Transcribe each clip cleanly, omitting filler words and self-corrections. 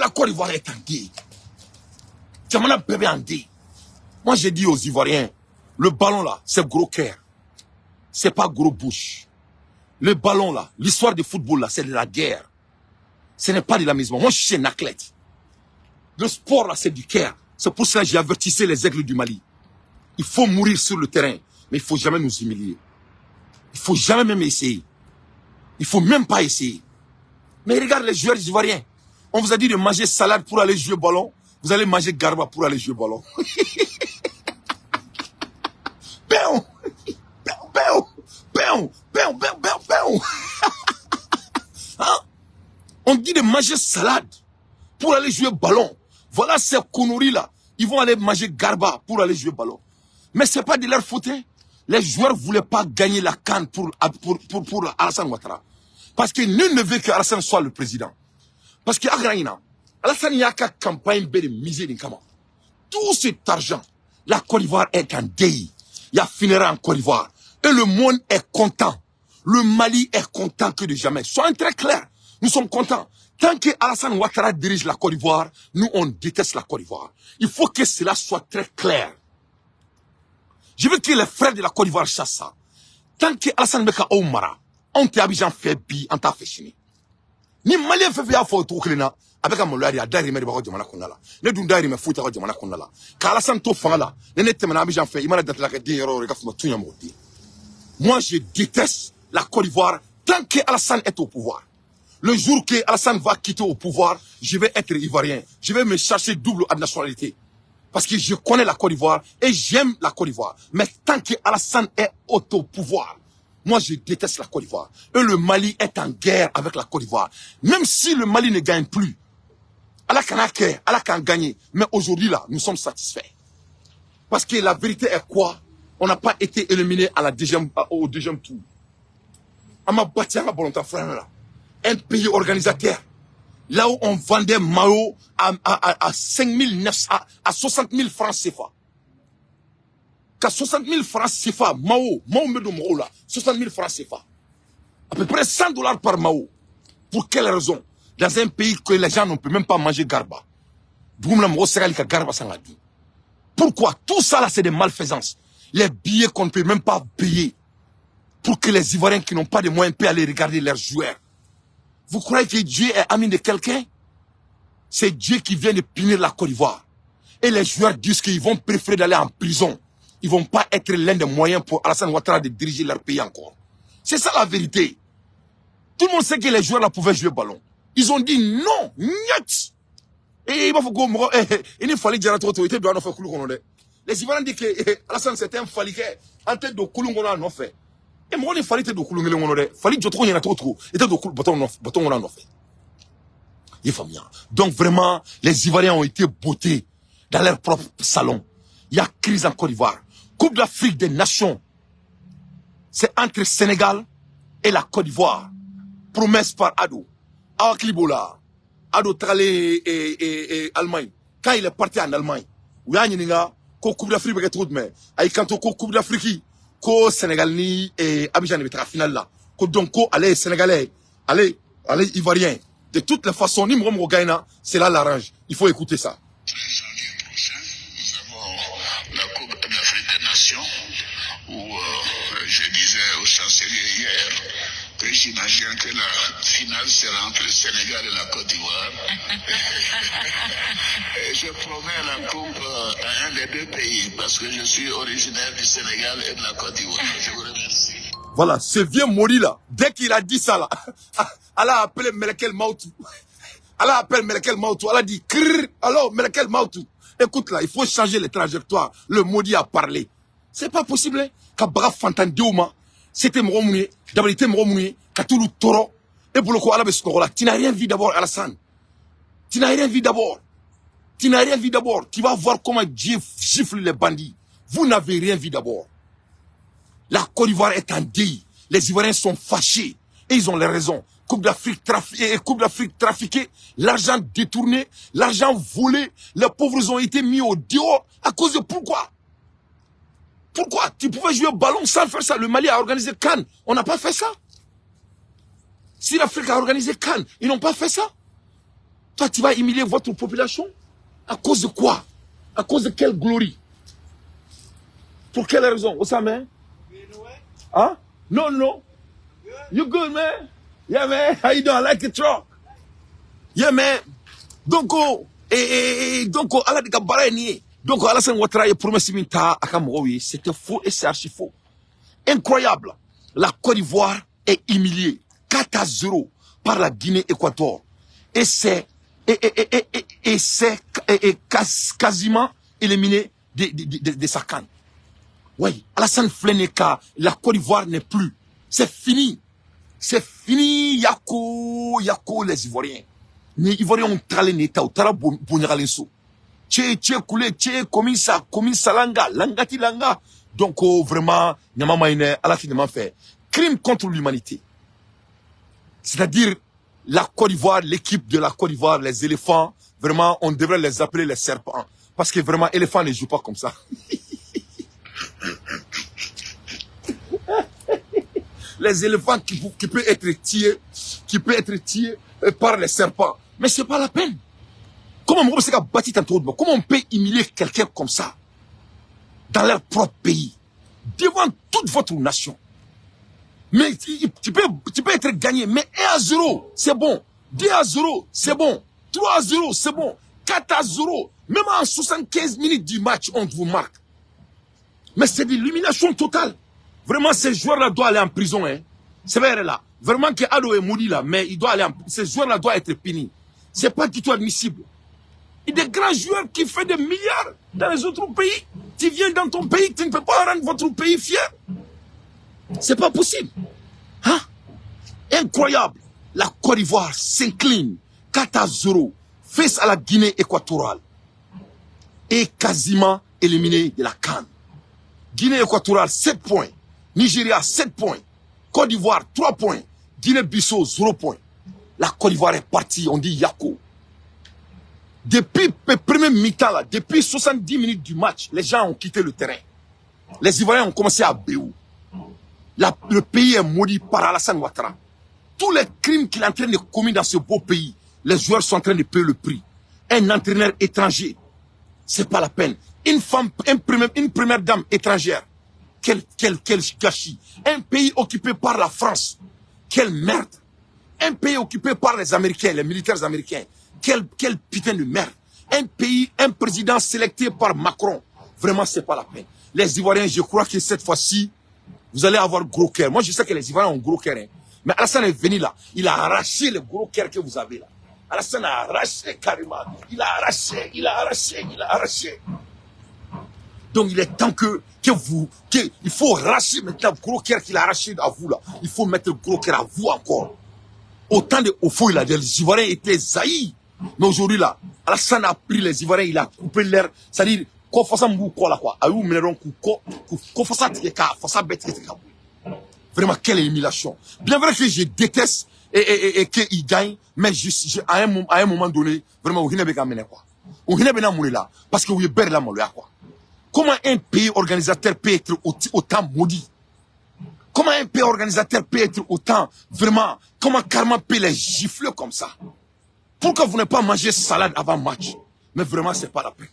la Côte d'Ivoire est en dé. Jamana bébé en dé. Moi, j'ai dit aux Ivoiriens, le ballon là, c'est gros cœur. C'est pas gros bouche. Le ballon là, l'histoire du football là, c'est de la guerre. Ce n'est pas de l'amusement. Moi, je suis un athlète. Le sport là, c'est du cœur. C'est pour ça que j'ai avertissé les aigles du Mali. Il faut mourir sur le terrain, mais il faut jamais nous humilier. Il faut jamais même essayer. Il faut même pas essayer. Mais regarde les joueurs ivoiriens. On vous a dit de manger salade pour aller jouer au ballon. Vous allez manger garba pour aller jouer au ballon. Péon, péon, péon, péon, péon, péon, péon. Hein? On dit de manger salade pour aller jouer au ballon. Voilà ces conneries là. Ils vont aller manger garba pour aller jouer au ballon. Mais c'est pas de leur faute. Hein. Les joueurs voulaient pas gagner la CAN pour Alassane Ouattara. Parce que nul ne veut que Alassane soit le président. Parce que Alassane n'y a qu'à campagne de misère d'inkama. Tout cet argent, la Côte d'Ivoire est en deuil. Il y a finira en Côte d'Ivoire. Et le monde est content. Le Mali est content que de jamais. Soyons très clairs. Nous sommes contents. Tant que Alassane Ouattara dirige la Côte d'Ivoire, nous on déteste la Côte d'Ivoire. Il faut que cela soit très clair. Je veux que les frères de la Côte d'Ivoire chassent ça. Tant que Alassane Meka Oumara, on t'a Abidjan fait bi, on t'a fait chiner. Ni Malien fait bien faut tout klena, avec un molari à Dari Meri Bako Jamana Kondala. Ne Dundari me fout à Jamana Kondala. Car Alassane to fangala, ne net temena Abidjan fait, il m'a dit la guerre, regarde tout yamoti. Moi je déteste la Côte d'Ivoire tant que Alassane est au pouvoir. Le jour que Alassane va quitter au pouvoir, je vais être ivoirien. Je vais me chercher double nationalité. Parce que je connais la Côte d'Ivoire et j'aime la Côte d'Ivoire. Mais tant que Alassane est au pouvoir, moi je déteste la Côte d'Ivoire. Et le Mali est en guerre avec la Côte d'Ivoire. Même si le Mali ne gagne plus, Allah can gagner. Mais aujourd'hui là, nous sommes satisfaits. Parce que la vérité est quoi? On n'a pas été éliminé à au deuxième tour. On m'a battu à la volonté frère là. Un pays organisateur. Là où on vendait Mao à 60 000 francs CFA. Qu'à 60 000 francs CFA, Mao me donne là, 60 000 francs CFA. À peu près 100 $ par Mao. Pour quelle raison? Dans un pays que les gens ne peuvent même pas manger garba. Pourquoi? Tout ça là, c'est des malfaisances. Les billets qu'on ne peut même pas payer. Pour que les Ivoiriens qui n'ont pas de moyens puissent aller regarder leurs joueurs. Vous croyez que Dieu est ami de quelqu'un? C'est Dieu qui vient de punir la Côte d'Ivoire. Et les joueurs disent qu'ils vont préférer d'aller en prison. Ils ne vont pas être l'un des moyens pour Alassane Ouattara de diriger leur pays encore. C'est ça la vérité. Tout le monde sait que les joueurs là pouvaient jouer au ballon. Ils ont dit non, niet. Et il faut il fallait dire à toi, tu étais bien en fait. Les Ivoiriens disent que Alassane c'était un faliquet en tête de Kouloungona en fait. Et moi, il fallait te docouler le monde. Fallait que je trouve y en a trop. Et te docouler bâton on en fait. Il faut bien. Donc vraiment, les Ivoiriens ont été bottés dans leur propre salon. Il y a crise en Côte d'Ivoire. Coupe d'Afrique des Nations. C'est entre Sénégal et la Côte d'Ivoire. Promesse par Ado. Awaklibola. Ado Tralé et Allemagne. Quand il est parti en Allemagne, où il y a une Coupe d'Afrique avec trop de mer. Quand on Coupe d'Afrique. Ko Sénégal ni Abidjan ne mettra finale là. Ko donc allez Sénégalais, allez Ivoiriens. De toutes les façons, ni Mouroum Gaïna, c'est là l'arrange. Il faut écouter ça. 13 janvier prochain, nous avons la Coupe d'Afrique des Nations où je disais au chancelier hier que j'imagine que la finale sera entre le Sénégal et la Côte d'Ivoire. Et je promets la coupe à un des deux pays parce que je suis originaire du Sénégal et de la Côte d'Ivoire. Je vous remercie. Voilà, ce vieux Mori là, dès qu'il a dit ça là, Allah a appelé Melekel Maoutou. Allah appelle Melekel Maoutou. Allah dit crrr, alors Melekel Maoutou. Écoute là, il faut changer les trajectoires. Le maudit a parlé. C'est pas possible, hein. Kabara Fantandioma. C'était Mouroumouye, d'abord il était Mouroumouye, Katoulou Toro, et Bouloko Alabescorola. Tu n'as rien vu d'abord, Alassane. Tu n'as rien vu d'abord. Tu n'as rien vu d'abord. Tu vas voir comment Dieu gifle les bandits. Vous n'avez rien vu d'abord. La Côte d'Ivoire est en deuil. Les Ivoiriens sont fâchés. Et ils ont les raisons. Coupe d'Afrique trafiquée, l'argent détourné, l'argent volé. Les pauvres ont été mis au dehors. À cause de pourquoi? Pourquoi? Tu pouvais jouer au ballon sans faire ça. Le Mali a organisé Cannes. On n'a pas fait ça. Si l'Afrique a organisé Cannes, ils n'ont pas fait ça. Toi, tu vas humilier votre population? À cause de quoi? À cause de quelle gloire? Pour quelle raison? Osama? Huh? No, no. You good, man? Yeah, man. How you doing? I like the truck. Yeah, man. Donc, donc, ala dika bara ni. Donc, Alassane Ouattara est promesse minta akamoui. C'était faux et c'est archi faux. Incroyable. La Côte d'Ivoire est humiliée 4-0 par la Guinée-Équateur. Et c'est quasiment éliminé de sa canne. Oui, Alassane Fleneka, la Côte d'Ivoire n'est plus. C'est fini. C'est fini, Yako, les Ivoiriens. Les Ivoiriens ont tralé l'État, ont tralé Boniralenso. Tché koulé, tché komisa langa, langati langa. Donc, vraiment, Nyamamaine, à la finalement fait. Crime contre l'humanité. C'est-à-dire, la Côte d'Ivoire, l'équipe de la Côte d'Ivoire, les éléphants, vraiment, on devrait les appeler les serpents. Parce que vraiment, éléphants ne jouent pas comme ça. Les éléphants qui peuvent être tués par les serpents. Mais c'est pas la peine. Comment on peut humilier quelqu'un comme ça dans leur propre pays, devant toute votre nation? Mais tu peux être gagné, mais 1-0, c'est bon. 2-0, c'est bon. 3-0, c'est bon. 4-0, même en 75 minutes du match, on vous marque. Mais c'est de l'illumination totale. Vraiment, ces joueurs-là doivent aller en prison. Hein. C'est vrai là. Vraiment que Ado est maudit là, mais il doit aller ces joueurs-là doivent être punis. C'est pas du tout admissible. Il y a des grands joueurs qui font des milliards dans les autres pays. Tu viens dans ton pays, tu ne peux pas rendre votre pays fier. C'est pas possible. Hein? Incroyable. La Côte d'Ivoire s'incline 4-0 face à la Guinée équatoriale. Et quasiment éliminé de la CAN. Guinée équatoriale 7 points. Nigeria 7 points. Côte d'Ivoire 3 points. Guinée-Bissau 0 points. La Côte d'Ivoire est partie, on dit Yako. Depuis le premier mi-temps, là, depuis 70 minutes du match, les gens ont quitté le terrain. Les Ivoiriens ont commencé à béou. Le pays est maudit par Alassane Ouattara. Tous les crimes qu'il est en train de commettre dans ce beau pays, les joueurs sont en train de payer le prix. Un entraîneur étranger, c'est pas la peine. Une première dame étrangère, quel gâchis. Un pays occupé par la France, quelle merde. Un pays occupé par les Américains, les militaires américains, quel putain de merde. Un président sélecté par Macron, vraiment c'est pas la peine. Les Ivoiriens, je crois que cette fois-ci, vous allez avoir gros cœur. Moi je sais que les Ivoiriens ont gros cœur, hein. Mais Alassane est venu là, il a arraché le gros cœur que vous avez là. Alassane a arraché carrément, il a arraché. Donc il est temps il faut arracher maintenant le gros cœur qu'il a arraché à vous là. Il faut mettre le gros cœur à vous encore. Autant de Ofo, les Ivoiriens étaient zaïs. Mais aujourd'hui là, Alassane a pris les Ivoiriens, il a coupé l'air. C'est-à-dire, vraiment, quelle émulation. Bien vrai que je déteste et qu'il gagne, mais à un moment donné, vraiment, parce que vous êtes là, quoi. Comment un pays organisateur peut être autant maudit? Comment un pays organisateur peut être autant, vraiment, comment Karma peut les gifler comme ça? Pourquoi vous n'avez pas mangé salade avant match? Mais vraiment, c'est pas la peine.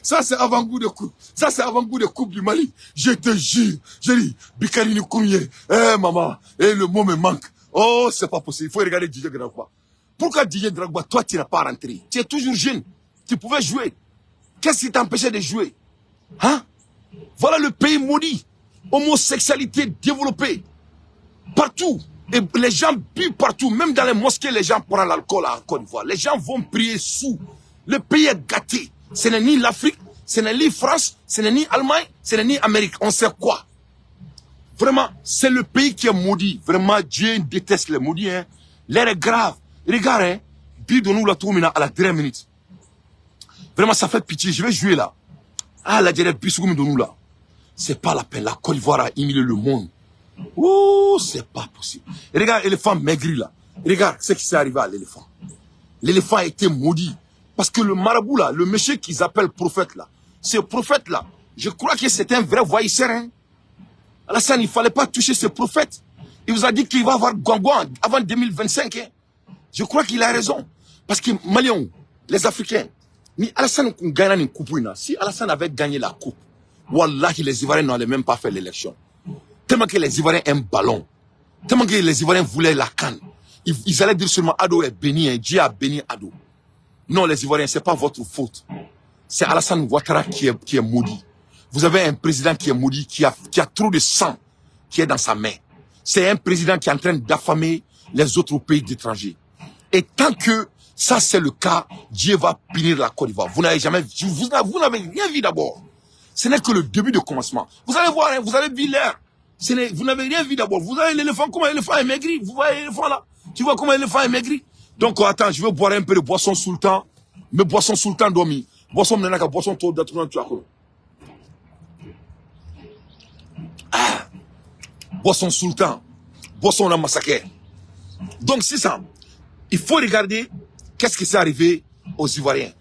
Ça, c'est avant-goût de coupe. Ça, c'est avant-goût de coupe du Mali. Je te jure. Je dis, Bikarini Koumye. Maman. Le mot me manque. Oh, c'est pas possible. Il faut regarder Didier Drogba. Pourquoi Didier Drogba, toi, tu n'as pas rentré? Tu es toujours jeune. Tu pouvais jouer. Qu'est-ce qui t'empêchait de jouer? Hein? Voilà le pays maudit. Homosexualité développée. Partout. Et les gens buent partout. Même dans les mosquées, les gens prennent l'alcool en Côte d'Ivoire. Les gens vont prier sous. Le pays est gâté. Ce n'est ni l'Afrique, ce n'est ni France, ce n'est ni Allemagne, ce n'est ni Amérique. On sait quoi? Vraiment, c'est le pays qui est maudit. Vraiment, Dieu déteste les maudits. Hein. L'air est grave. Regarde, hein. Bidons-nous la tour à la dernière minute. Vraiment, ça fait pitié. Je vais jouer là. Ah, la dernière bisoukoum de nous là. C'est pas la peine. La Côte d'Ivoire a humilié le monde. Ouh, c'est pas possible. Regarde l'éléphant maigri là. Regarde ce qui s'est arrivé à l'éléphant. L'éléphant a été maudit. Parce que le marabout là, le monsieur qu'ils appellent prophète là, ce prophète là, je crois que c'est un vrai voyisseur. Hein. Alassane, il ne fallait pas toucher ce prophète. Il vous a dit qu'il va avoir Gwangwan avant 2025. Hein. Je crois qu'il a raison. Parce que Maliens, les Africains, ni Alassane gagne une coupe. Si Alassane avait gagné la coupe, wallahi, les Ivoiriens n'allaient même pas faire l'élection. Tellement que les Ivoiriens aiment ballon. Tellement que les Ivoiriens voulaient la canne. Ils allaient dire seulement Ado est béni, Dieu a béni Ado. Non, les Ivoiriens, ce n'est pas votre faute. C'est Alassane Ouattara qui est maudit. Vous avez un président qui est maudit, qui a trop de sang qui est dans sa main. C'est un président qui est en train d'affamer les autres pays d'étrangers. Et tant que ça c'est le cas, Dieu va punir la Côte d'Ivoire. Vous n'avez jamais vu, vous n'avez rien vu d'abord. Ce n'est que le début de commencement. Vous allez voir, hein, vous allez vivre l'air. Vous n'avez rien vu d'abord. Vous avez l'éléphant, comment l'éléphant est maigri. Vous voyez l'éléphant là. Tu vois comment l'éléphant est maigri. Donc attends, je vais boire un peu de boisson sultan. Mais boisson sultan dormi. Boisson menaka, boisson tout d'atounan tu as quoi. Ah, boisson sultan. Boisson la massacre. Donc c'est ça. Il faut regarder qu'est-ce qui s'est arrivé aux Ivoiriens.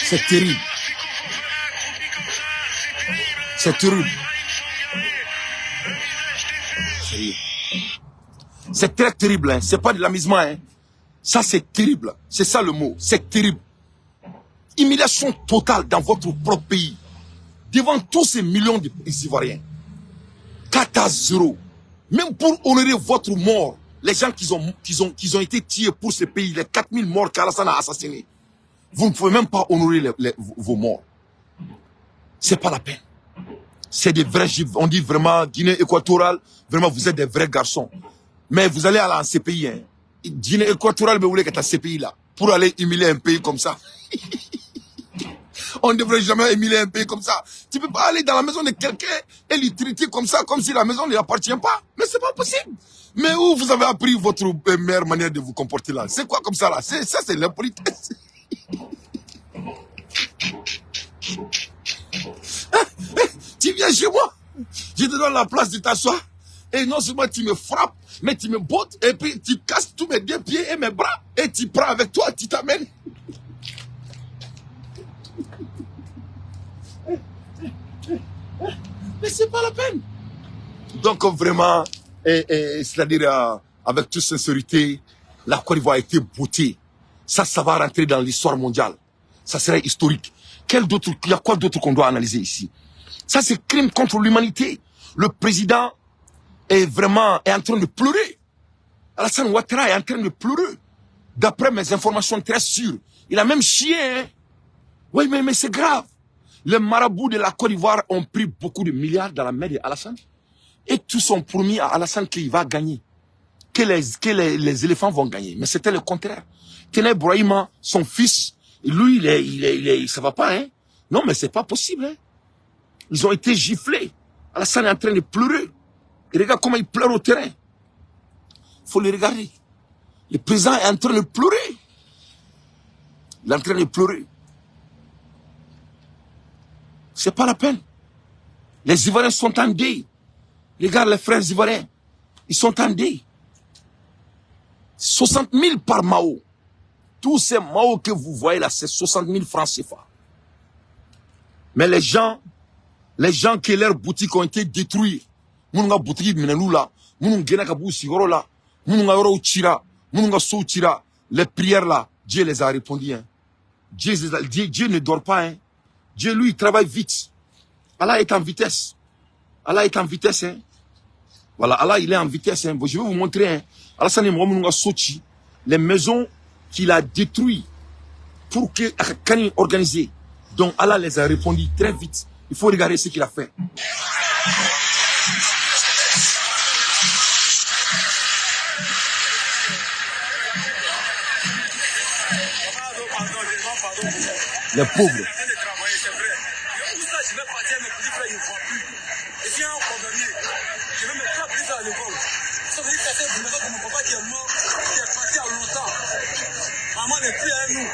C'est terrible. C'est terrible. C'est très terrible. Hein. C'est pas de l'amusement. Hein. Ça, c'est terrible. C'est ça le mot. C'est terrible. Humiliation totale dans votre propre pays. Devant tous ces millions d'Ivoiriens. 4-0. Même pour honorer votre mort, les gens qui ont été tués pour ce pays, les 4000 morts qu'Alassane a assassinés. Vous ne pouvez même pas honorer vos morts. C'est pas la peine. C'est des vrais gifs. On dit vraiment, Guinée équatoriale, vraiment vous êtes des vrais garçons. Mais vous allez aller en CPI. Hein. Guinée équatoriale, vous voulez que tu ce pays là. Pour aller humilier un pays comme ça. On ne devrait jamais humilier un pays comme ça. Tu ne peux pas aller dans la maison de quelqu'un et lui traiter comme ça, comme si la maison ne lui appartient pas. Mais c'est pas possible. Mais où vous avez appris votre meilleure manière de vous comporter là? C'est quoi comme ça là? Ça c'est l'impolitesse. Tu viens chez moi, je te donne la place de t'asseoir. Et non seulement tu me frappes, mais tu me bottes, et puis tu casses tous mes 2 pieds et mes bras, et tu prends avec toi, tu t'amènes. Mais c'est pas la peine. Donc vraiment, c'est-à-dire avec toute sincérité, la Côte d'Ivoire a été bottée. Ça va rentrer dans l'histoire mondiale. Ça serait historique. Il y a quoi d'autre qu'on doit analyser ici? Ça, c'est crime contre l'humanité. Le président est en train de pleurer. Alassane Ouattara est en train de pleurer. D'après mes informations très sûres. Il a même chié. Hein? Oui, mais c'est grave. Les marabouts de la Côte d'Ivoire ont pris beaucoup de milliards dans la main d'Alassane. Et tous ont promis à Alassane qu'il va gagner. Que les éléphants vont gagner. Mais c'était le contraire. Tené Brahima, son fils, lui, ça va pas, hein. Non, mais c'est pas possible, hein. Ils ont été giflés. Alassane est en train de pleurer. Et regarde comment il pleure au terrain. Il faut le regarder. Le président est en train de pleurer. Il est en train de pleurer. C'est pas la peine. Les Ivoiriens sont en deuil. Regarde les frères Ivoiriens. Ils sont en deuil. 60 000 par Mao. Tous ces Mao que vous voyez là, c'est 60 000 francs CFA. Mais les gens qui leurs boutiques ont été détruits, mununga boutique minelula, mununga kabu sigoro là, mununga yoro chira, mununga so chira, les prières là, Dieu les a répondu. Hein. Dieu ne dort pas. Hein. Dieu, lui, il travaille vite. Allah est en vitesse. Allah est en vitesse. Hein. Voilà, Allah, il est en vitesse. Hein. Je vais vous montrer. Hein. Alassane mununga sochi, les maisons qu'il a détruites pour que Kani organisé. Donc Allah les a répondu très vite. Il faut regarder ce qu'il a fait. Les pauvres. maman n'est plus à nous.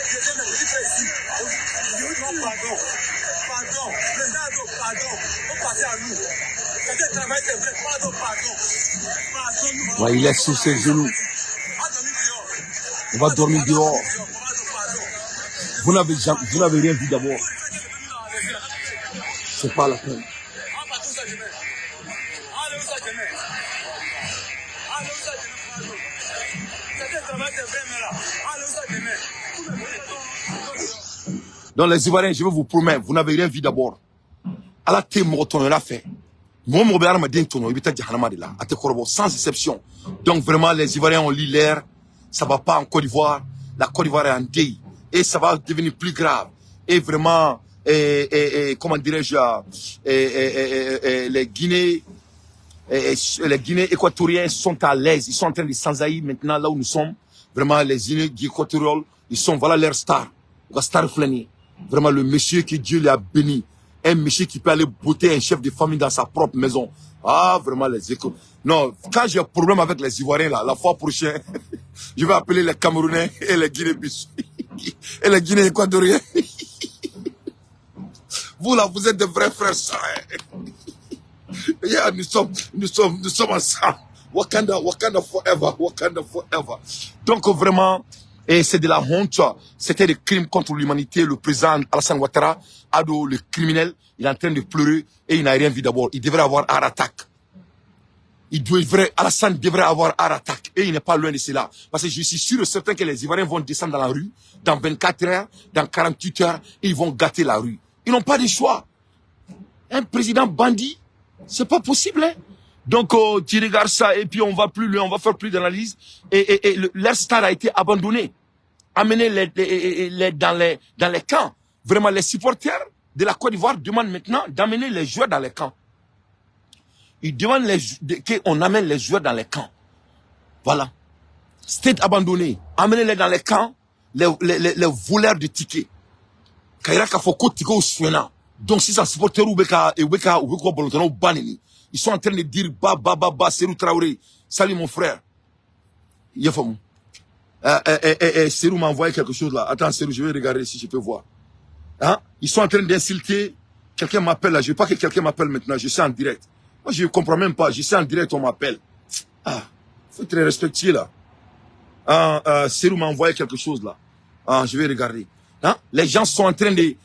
Je viens de dire ici. Je vous demande pardon. Pardon. Le gens pardon. Vous passez à nous. C'était travail, c'est vrai. Pardon, pardon. Pardon. Ouais, il est sur ses genoux. On va dormir dehors. Vous n'avez rien vu d'abord. C'est pas la peine. Donc les Ivoiriens, je vais vous promettre, vous n'avez rien vu d'abord. À la thé, on l'a fait. Sans exception. Donc vraiment, les Ivoiriens ont lu l'air. Ça ne va pas en Côte d'Ivoire. La Côte d'Ivoire est en deuil. Et ça va devenir plus grave. Et vraiment, comment dirais-je, les Guinéens équatoriens sont à l'aise. Ils sont en train de s'envahir maintenant là où nous sommes. Vraiment, les Guinéens équatoriaux, ils sont, voilà leur star. La star flânée. Vraiment, le monsieur que Dieu lui a béni. Un monsieur qui peut aller botter un chef de famille dans sa propre maison. Ah, vraiment, les échos. Non, quand j'ai un problème avec les Ivoiriens, là, la fois prochaine, je vais appeler les Camerounais et les Guinéens-Bissau. Et les Guinéens équatoriens. Vous, là, vous êtes des vrais frères, ça. Yeah, nous sommes ensemble. Wakanda forever. Wakanda forever. Donc, vraiment, et c'est de la honte. C'était des crimes contre l'humanité. Le président Alassane Ouattara, Ado, le criminel, il est en train de pleurer et il n'a rien vu d'abord. Il devrait avoir heart attack. Alassane devrait avoir heart attack. Et il n'est pas loin de cela. Parce que je suis sûr et certain que les Ivoiriens vont descendre dans la rue dans 24 heures, dans 48 heures, et ils vont gâter la rue. Ils n'ont pas de choix. Un président bandit, c'est pas possible, hein? Donc, tu regardes ça et puis on va plus loin, on va faire plus d'analyse. Et leur star a été abandonné. Amené dans les camps. Vraiment, les supporters de la Côte d'Ivoire demandent maintenant d'amener les joueurs dans les camps. Ils demandent qu'on amène les joueurs dans les camps. Voilà. State abandonné. Amenez-les dans les camps, les voleurs de tickets. Donc, si ça supporter ils sont en train de dire ba, Serou Traoré. Salut mon frère. Serou m'a envoyé quelque chose là. Attends, Serou, je vais regarder si je peux voir. Hein? Ils sont en train d'insulter. Quelqu'un m'appelle là. Je veux pas que quelqu'un m'appelle maintenant. Je suis en direct. Moi, je ne comprends même pas. Je suis en direct, on m'appelle. Ah, faut être respectueux là. Serou m'a envoyé quelque chose là. Je vais regarder. Hein? Les gens sont en train de...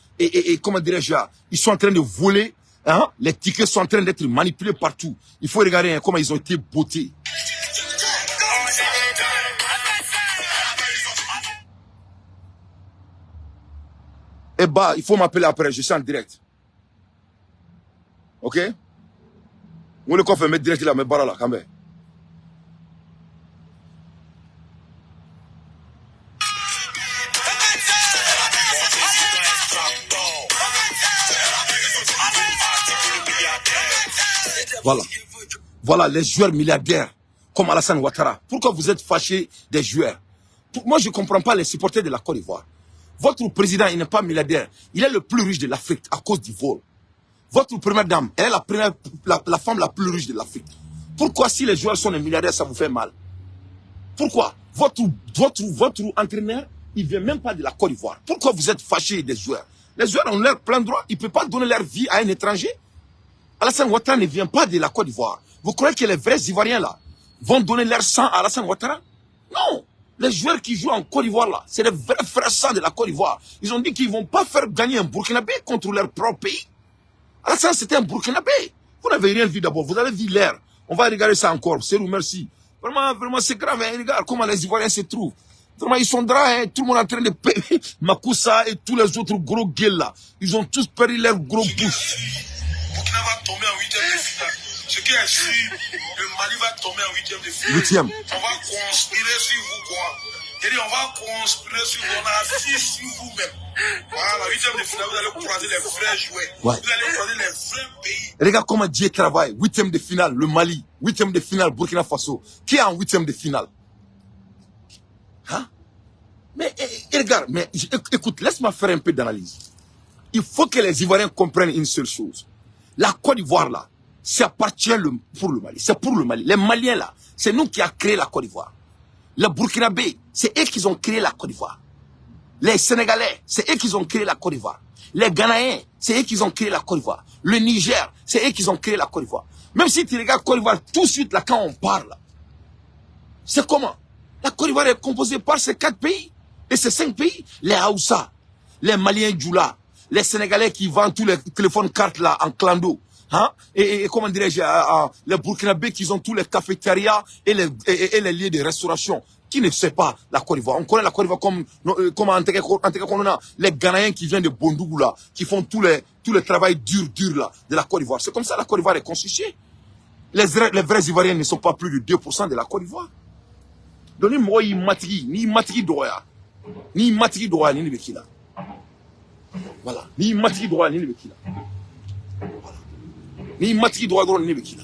comment dirais-je, ils sont en train de voler. Hein? Les tickets sont en train d'être manipulés partout. Il faut regarder comment ils ont été bottés. Eh bah, il faut m'appeler après, je suis en direct. Ok? Vous le coffre, mettre direct là, mais barra là, quand même. Voilà les joueurs milliardaires comme Alassane Ouattara. Pourquoi vous êtes fâchés des joueurs? Moi, je ne comprends pas les supporters de la Côte d'Ivoire. Votre président, il n'est pas milliardaire. Il est le plus riche de l'Afrique à cause du vol. Votre première dame, elle est la femme la plus riche de l'Afrique. Pourquoi si les joueurs sont des milliardaires, ça vous fait mal? Pourquoi? Votre entraîneur, il ne vient même pas de la Côte d'Ivoire. Pourquoi vous êtes fâchés des joueurs? Les joueurs ont leur plein droit. Ils ne peuvent pas donner leur vie à un étranger. Alassane Ouattara ne vient pas de la Côte d'Ivoire. Vous croyez que les vrais Ivoiriens là vont donner leur sang à Alassane Ouattara? Non. Les joueurs qui jouent en Côte d'Ivoire là, c'est les vrais frères sang de la Côte d'Ivoire. Ils ont dit qu'ils ne vont pas faire gagner un Burkinabé contre leur propre pays. Alassane, c'était un Burkinabé. Vous n'avez rien vu d'abord. Vous avez vu l'air. On va regarder ça encore. Serou, merci. Vraiment, c'est grave. Hein. Regarde comment les Ivoiriens se trouvent. Vraiment, ils sont draps. Hein. Tout le monde est en train de payer. Makoussa et tous les autres gros gueules là. Ils ont tous perdu leur gros bouche. Burkina va tomber en 8e de finale. Ce qui est sûr, le Mali va tomber en 8e de finale. 8e. On va conspirer sur vous, quoi. Et on va conspirer sur vous. On a assis sur vous-même. Voilà, 8e de finale, vous allez croiser les vrais joueurs. Ouais. Vous allez croiser les vrais pays. Regarde comment Dieu travaille. 8e de finale, le Mali. 8e de finale, Burkina Faso. Qui est en 8e de finale? Hein? Mais regarde, mais écoute, laisse-moi faire un peu d'analyse. Il faut que les Ivoiriens comprennent une seule chose. La Côte d'Ivoire, là, ça appartient pour le Mali. C'est pour le Mali. Les Maliens, là, c'est nous qui avons créé la Côte d'Ivoire. Les Burkinabés, c'est eux qui ont créé la Côte d'Ivoire. Les Sénégalais, c'est eux qui ont créé la Côte d'Ivoire. Les Ghanéens, c'est eux qui ont créé la Côte d'Ivoire. Le Niger, c'est eux qui ont créé la Côte d'Ivoire. Même si tu regardes Côte d'Ivoire, tout de suite, là, quand on parle, c'est comment? La Côte d'Ivoire est composée par ces 4 pays. Et ces 5 pays, les Haoussa, les Maliens Djoula, les Sénégalais qui vendent tous les téléphones cartes là en clando. Hein? Et comment dirais-je, les Burkinabés qui ont tous les cafétérias et les lieux de restauration. Qui ne sait pas la Côte d'Ivoire? On connaît la Côte d'Ivoire comme en les Ghanéens qui viennent de Bondougou là, qui font tout le travail dur là de la Côte d'Ivoire. C'est comme ça la Côte d'Ivoire est constituée. Les vrais Ivoiriens ne sont pas plus de 2% de la Côte d'Ivoire. Donc ni matigi doya, ni matigi doya ni bekila. Voilà, ni matigi doya ni bekila. Voilà, ni matigi doya ni bekila.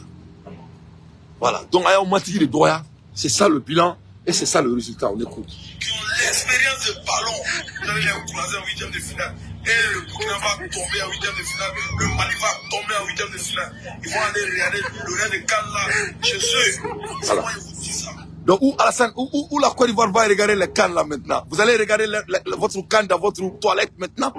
Voilà, donc à matigi de doya, c'est ça le bilan. Et c'est ça le résultat, on écoute. Qui ont l'expérience de ballon. Vous allez les croiser en 8e de finale. Et le Burkina va tomber en 8e de finale. Le Mali va tomber en 8e de finale. Ils vont aller regarder le rêve de Cannes là, chez eux. Voilà. Comment ils vous disent ça? Donc, Alassane, où la Côte d'Ivoire va regarder les Cannes là maintenant? Vous allez regarder votre Cannes dans votre toilette maintenant?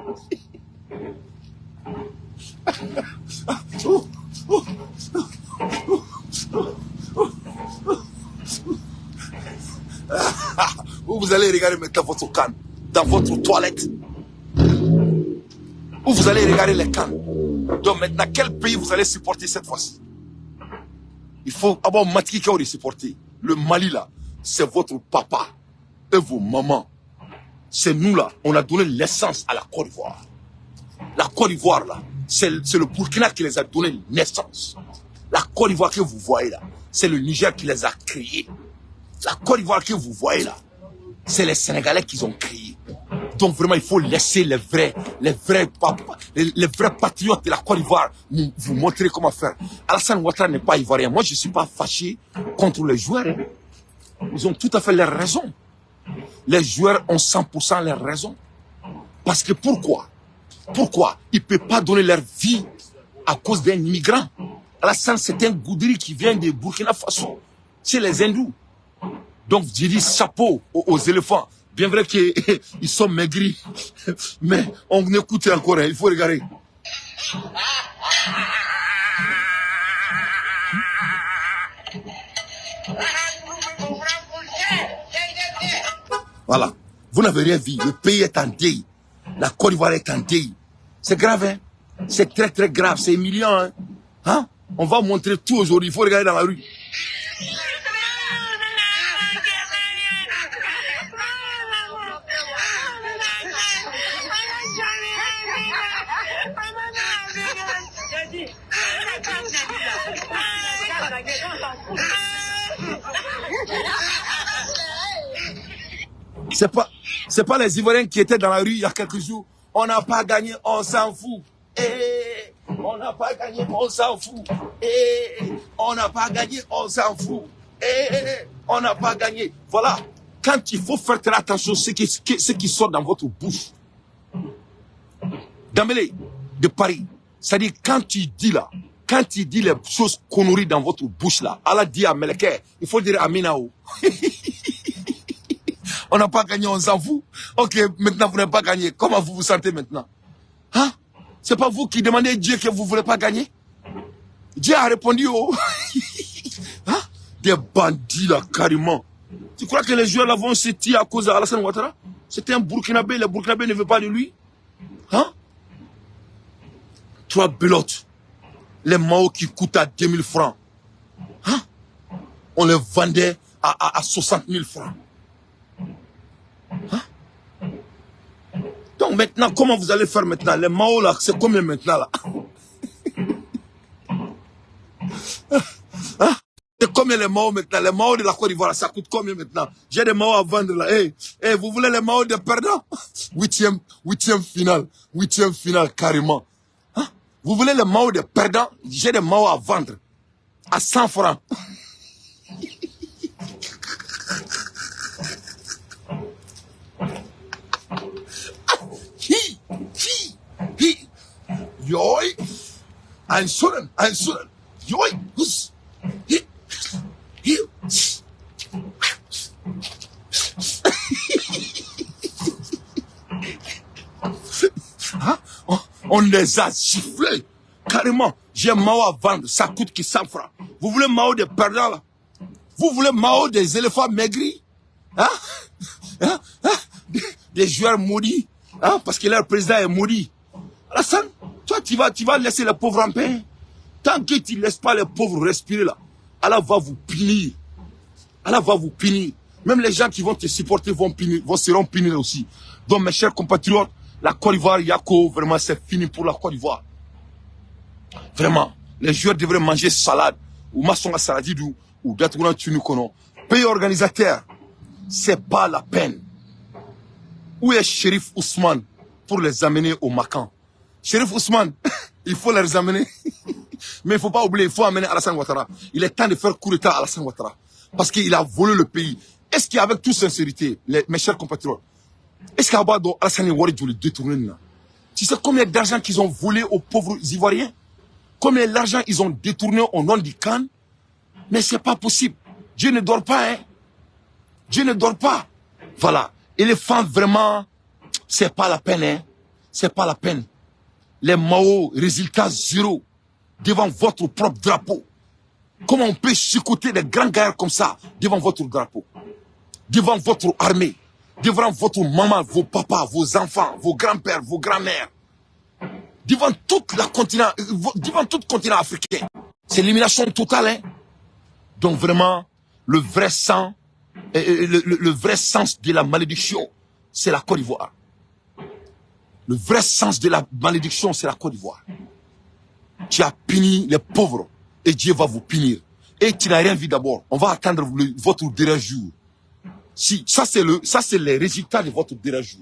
Où vous allez regarder maintenant votre canne dans votre toilette. Où vous allez regarder les cannes. Donc maintenant, quel pays vous allez supporter cette fois-ci? Il faut avoir Matiki de supporter. Le Mali là, c'est votre papa et vos mamans. C'est nous là, on a donné l'essence à la Côte d'Ivoire. La Côte d'Ivoire là, c'est le Burkina qui les a donné naissance. La Côte d'Ivoire que vous voyez là, c'est le Niger qui les a créés. La Côte d'Ivoire que vous voyez là, c'est les Sénégalais qui ont créé. Donc vraiment, il faut laisser les vrais patriotes de la Côte d'Ivoire vous montrer comment faire. Alassane Ouattara n'est pas ivoirien. Moi, je ne suis pas fâché contre les joueurs. Ils ont tout à fait leurs raisons. Les joueurs ont 100% leurs raisons. Parce que pourquoi ils ne peuvent pas donner leur vie à cause d'un immigrant? Alassane, c'est un Goudiri qui vient de Burkina Faso. C'est les hindous. Donc, j'ai dit chapeau aux éléphants. Bien vrai qu'ils sont maigris. Mais on écoute encore, hein, il faut regarder. Voilà. Vous n'avez rien vu. Le pays est en deuil. La Côte d'Ivoire est en deuil. C'est grave, hein? C'est très, très grave. C'est humiliant, hein? Hein? On va montrer tout aujourd'hui. Il faut regarder dans la rue. C'est pas les Ivoiriens qui étaient dans la rue il y a quelques jours. On n'a pas gagné, on s'en fout. On n'a pas gagné, on s'en fout. On n'a pas gagné, on s'en fout. On n'a pas gagné. Voilà. Quand il faut faire très attention à ce qui sort dans votre bouche. Dambélé de Paris. C'est-à-dire quand tu dis les choses conneries dans votre bouche là, Allah dit à Meleke, il faut dire Aminao. On n'a pas gagné, on s'en fout. Ok, maintenant vous n'avez pas gagné. Comment vous vous sentez maintenant? Hein? C'est pas vous qui demandez à Dieu que vous ne voulez pas gagner? Dieu a répondu oh. Hein? Des bandits là, carrément. Tu crois que les joueurs là vont se tirer à cause d'Alassane Ouattara? C'était un Burkinabé, le Burkinabé ne veut pas de lui. Hein? 3 belotes. Les Mao qui coûtent à 2000 francs. Hein? On les vendait à 60 000 francs. Hein? Donc maintenant, comment vous allez faire maintenant? Les Mao là, c'est combien maintenant là? Hein? C'est combien les Mao maintenant? Les Mao de la Côte d'Ivoire, ça coûte combien maintenant? J'ai des Mao à vendre là. Hey, vous voulez les Mao de perdants? Huitième finale carrément. Hein? Vous voulez les Mao de perdants? J'ai des Mao à vendre à 100 francs. Yoi, ein Sonnen, Yoi, hus, hi. On les a sifflés. Carrément, j'ai Mao à vendre, ça coûte qui 100 francs. Vous voulez Mao des perdants là? Vous voulez Mao des éléphants maigris? Hein? Hein? Hein? Des joueurs maudits? Hein? Parce que leur président est maudit. Alassane, toi tu vas laisser les pauvres en paix. Tant que tu ne laisses pas les pauvres respirer là, Allah va vous punir. Allah va vous punir. Même les gens qui vont te supporter seront punis aussi. Donc mes chers compatriotes, la Côte d'Ivoire, Yako, vraiment c'est fini pour la Côte d'Ivoire. Vraiment, les joueurs devraient manger salade, ou maçon à saladidou, ou d'atouran tunukono. Pays organisateur, c'est pas la peine. Où est Chérif Ousmane pour les amener au Macan? Chérif Ousmane, il faut les amener. Mais il ne faut pas oublier, il faut amener Alassane Ouattara. Il est temps de faire coup d'état à Alassane Ouattara. Parce qu'il a volé le pays. Est-ce qu'avec toute sincérité, mes chers compatriotes, est-ce qu'Abado Alassane Ouattara le détourner? Tu sais combien d'argent qu'ils ont volé aux pauvres Ivoiriens? Combien d'argent ils ont détourné au nom du Khan? Mais c'est pas possible. Dieu ne dort pas, hein. Dieu ne dort pas. Voilà. Et les femmes, vraiment, c'est pas la peine, hein. C'est pas la peine. Les Mao, résultat zéro. Devant votre propre drapeau. Comment on peut chicoter des grands gars comme ça devant votre drapeau? Devant votre armée. Devant votre maman, vos papas, vos enfants, vos grands-pères, vos grands-mères. Devant tout le continent africain. C'est l'élimination totale, hein. Donc vraiment, le vrai sens de la malédiction, c'est la Côte d'Ivoire. Le vrai sens de la malédiction, c'est la Côte d'Ivoire. Tu as puni les pauvres et Dieu va vous punir. Et tu n'as rien vu d'abord. On va attendre votre dernier jour. Si, ça c'est les résultats de votre dernier jour.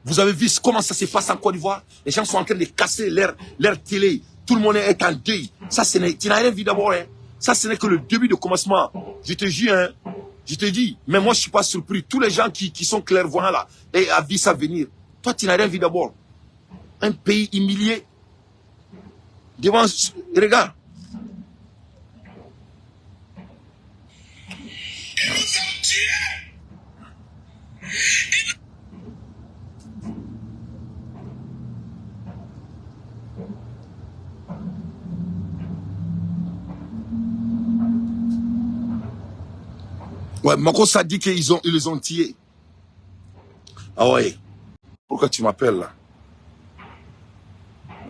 Vous avez vu comment ça se passe en Côte d'Ivoire? Les gens sont en train de casser leur télé. Tout le monde est en deuil. Ça, tu n'as rien vu d'abord, hein. Ça, ce n'est que le début de commencement. Je te dis, hein. Je te dis. Mais moi, je suis pas surpris. Tous les gens qui sont clairvoyants là, et a vu ça venir. Toi, tu n'as rien vu d'abord. Un pays humilié. Devant, regarde. Ouais, Makos a dit qu'ils les ont tués. Ah ouais. Pourquoi tu m'appelles là?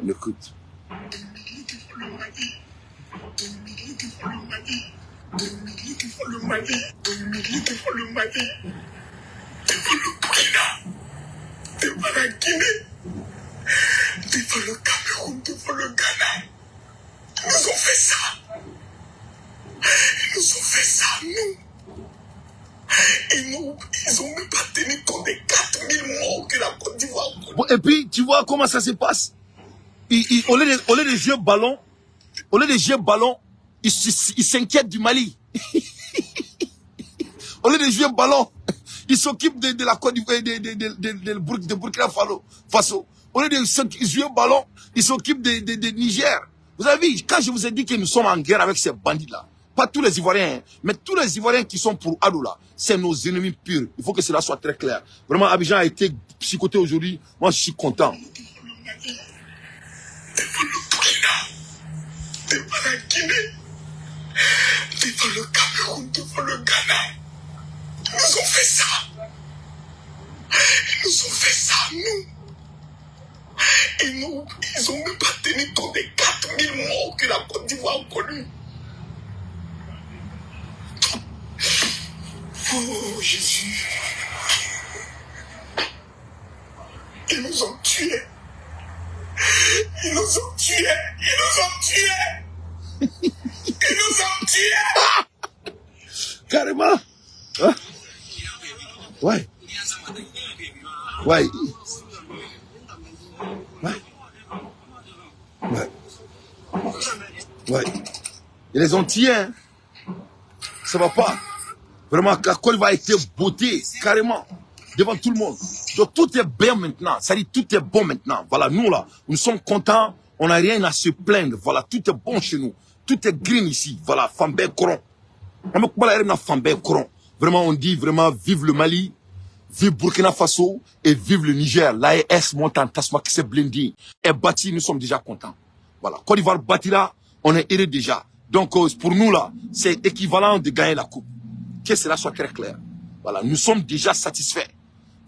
Écoute. Le Mali, devant le Mali, devant le Burkina, devant la Guinée, devant le Cameroun, devant le Ghana. Ils nous ont fait ça. Ils nous ont fait ça, nous. Ils ont même pas tenu compte des 4000 morts que la Côte d'Ivoire. Bon, et puis, tu vois comment ça se passe? Au lieu de jouer ballon, ils s'inquiètent du Mali. Au lieu de jouer ballon, ils s'occupent de la Côte d'Ivoire, de Burkina Faso. Au lieu de jouer ballon, ils s'occupent de Niger. Vous avez vu, quand je vous ai dit que nous sommes en guerre avec ces bandits-là, pas tous les Ivoiriens, hein, mais tous les Ivoiriens qui sont pour Adou là, c'est nos ennemis purs. Il faut que cela soit très clair. Vraiment, Abidjan a été psychoté aujourd'hui. Moi, je suis content. Devant le Burkina, devant la Guinée, devant le Cameroun, devant le Ghana. Ils nous ont fait ça. Ils nous ont fait ça, nous. Ils ont même pas tenu compte des 4000 morts que la Côte d'Ivoire a connus. Oh Jésus. Ils nous ont tués. Ils nous ont tués. Ils nous ont tués. Ils nous ont tués. Carrément. Hein? Ouais. Ouais. Ouais. Ouais. Ouais. Ils les ont tués, hein. Ça va pas. Vraiment, la Côte va être beauté, carrément, devant tout le monde. Donc tout est bien maintenant. Ça dit tout est bon maintenant. Voilà, nous là, nous sommes contents. On n'a rien à se plaindre. Voilà, tout est bon chez nous. Tout est green ici. Voilà, Fambé Coron. Vraiment, on dit vraiment vive le Mali, Vive Burkina Faso et vive le Niger. L'AES monte en Tasma qui s'est blindé. Est bâti, nous sommes déjà contents. Voilà. Côte d'Ivoire bâtira, on est heureux déjà. Donc, pour nous, là, c'est équivalent de gagner la coupe. Que cela soit très clair. Voilà. Nous sommes déjà satisfaits.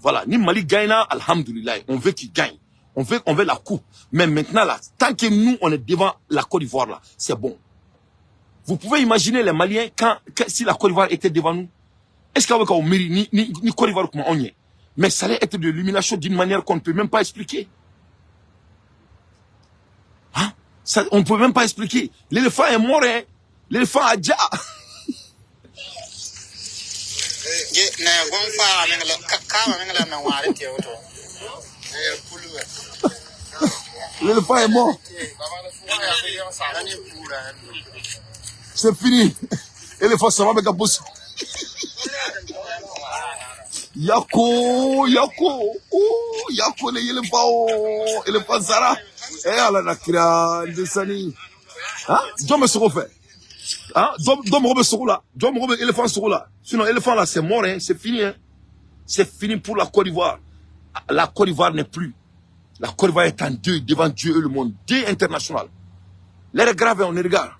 Voilà. Ni Mali gagne, alhamdoulilah. On veut qu'il gagne. On veut la coupe. Mais maintenant, là, tant que nous, on est devant la Côte d'Ivoire, là, c'est bon. Vous pouvez imaginer les Maliens si la Côte d'Ivoire était devant nous. Est-ce qu'avec on mérite ni Côte d'Ivoire comment on y est? Mais ça allait être de l'illumination d'une manière qu'on ne peut même pas expliquer. Hein? Ça, on ne peut même pas expliquer. L'éléphant est mort, hein? L'éléphant a déjà. L'éléphant est mort. C'est fini. L'éléphant ça va avec un boss. Yako, oh, Yako les éléphants Zara. Eh ala nakira desani. Hein? Dieu me sera fait. Hein? Dieu me sera là. Dieu me sera éléphant sera là. Sinon éléphant là c'est mort, hein? C'est fini, hein? C'est fini pour la Côte d'Ivoire. La Côte d'Ivoire n'est plus. La Côte d'Ivoire est en deuil devant Dieu et le monde. Deuil international. L'air est grave, on y regarde.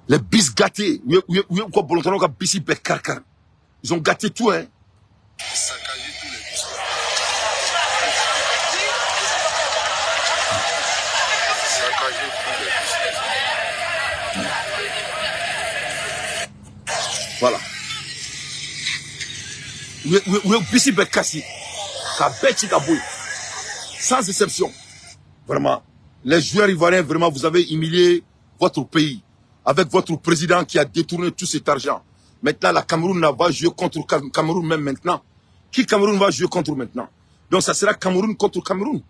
Les bis gâtés, ils ont gâté tout, hein. Voilà. Sans exception. Vraiment. Les joueurs ivoiriens, vraiment, vous avez humilié votre pays. Avec votre président qui a détourné tout cet argent. Maintenant, la Cameroun va jouer contre Cameroun même maintenant. Qui Cameroun va jouer contre maintenant? Donc ça sera Cameroun contre Cameroun.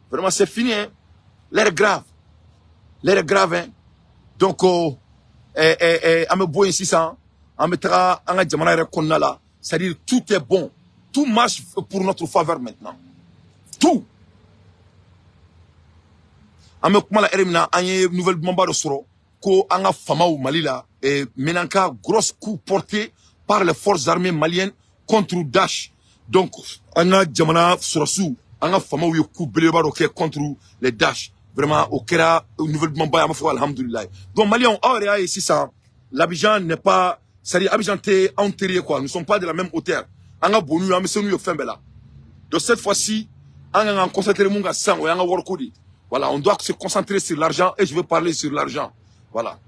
Vraiment, c'est fini, hein. L'air est grave. L'air est grave, hein. Donc, ici, ça, c'est-à-dire tout est bon. Tout marche pour notre faveur maintenant. Tout. Nouvelle bombe de Soro. Ko anga fama ou Mali là et menanka gros coup porté par les forces armées maliennes contre Daesh. Donc anga jamana surasu anga fama ou coup beleba contre les Daesh. Vraiment au kera nouvelle mamba ma foi alhamdulillah. Donc Maliens aurait ici ça. L'Abidjan n'est pas c'est-à-dire Abidjan t'es enterré quoi. Nous ne sommes pas de la même hauteur. Anga bonu anga senu yo fembela. Donc cette fois-ci anga concentrer munga sang ou anga workodi. Voilà, on doit se concentrer sur l'argent et je veux parler sur l'argent. Voilà.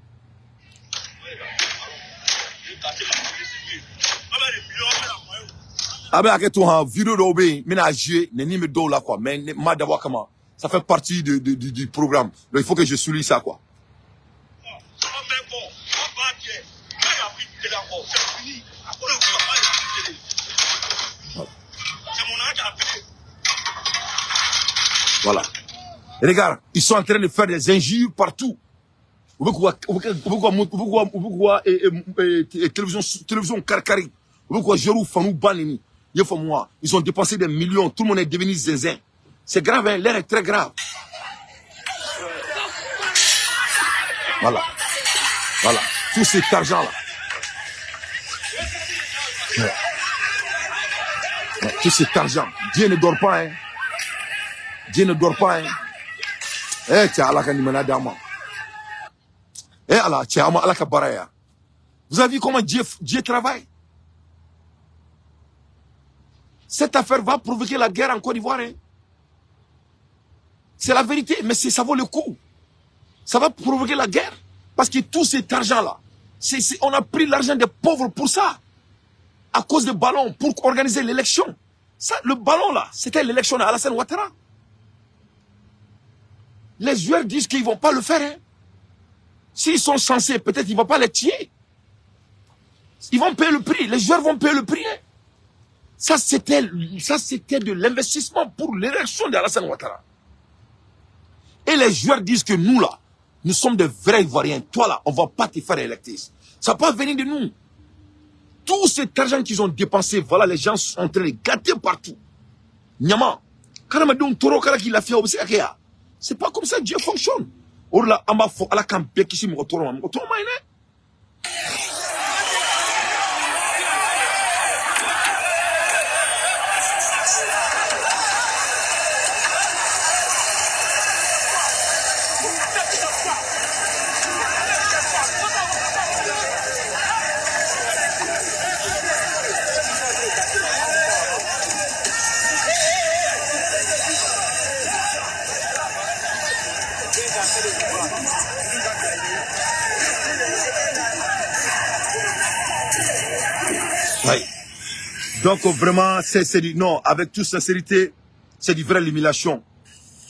Avec tout un vidéo d'obé, mais n'a joué, n'est ni me do là quoi, mais m'a d'avoir comment. Ça fait partie du programme. Donc il faut que je souligne ça quoi. Voilà. Et regarde, ils sont en train de faire des injures partout. Télévision Karkari. Ils ont dépensé des millions. Tout le monde est devenu zinzin. C'est grave, hein? L'air est très grave. Voilà. Voilà. Tout cet argent-là. Ouais. Tout cet argent. Dieu ne dort pas, hein? Dieu ne dort pas, hein? Eh, tiens, Allah kan dimana dama. Eh Allah, tiens, Allah ka baraya. Vous avez vu comment Dieu travaille? Cette affaire va provoquer la guerre en Côte d'Ivoire, hein? C'est la vérité, mais ça vaut le coup. Ça va provoquer la guerre. Parce que tout cet argent-là, on a pris l'argent des pauvres pour ça. À cause de ballons, pour organiser l'élection. Ça, le ballon là, c'était l'élection d'Alassane Ouattara. Les joueurs disent qu'ils ne vont pas le faire. Hein. S'ils sont censés, peut-être ils ne vont pas les tuer. Ils vont payer le prix. Les joueurs vont payer le prix. Hein. Ça, c'était de l'investissement pour l'élection d'Alassane Ouattara. Et les joueurs disent que nous, là, nous sommes des vrais Ivoiriens. Toi, là, on ne va pas te faire électer. Ça peut venir de nous. Tout cet argent qu'ils ont dépensé, voilà, les gens sont en train de gâter partout. Nyama, c'est pas comme ça que Dieu fonctionne. Orla amba fo ala kan be kisi mo toro ma ine. Ouais. Donc vraiment, c'est du non, avec toute sincérité, c'est du vrai l'humiliation.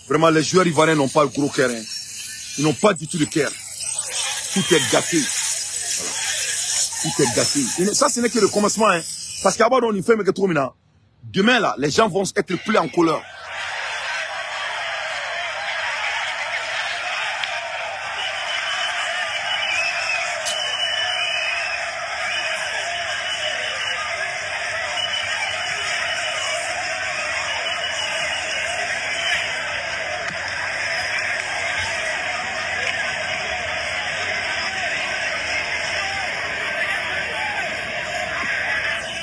Vraiment, les joueurs ivoiriens n'ont pas le gros cœur. Hein. Ils n'ont pas du tout de cœur. Tout est gâté. Voilà. Tout est gâté. Et ça, ce n'est que le commencement. Hein. Parce qu'avant, on y fait mais que trop maintenant. Demain, là, les gens vont être plus en colère.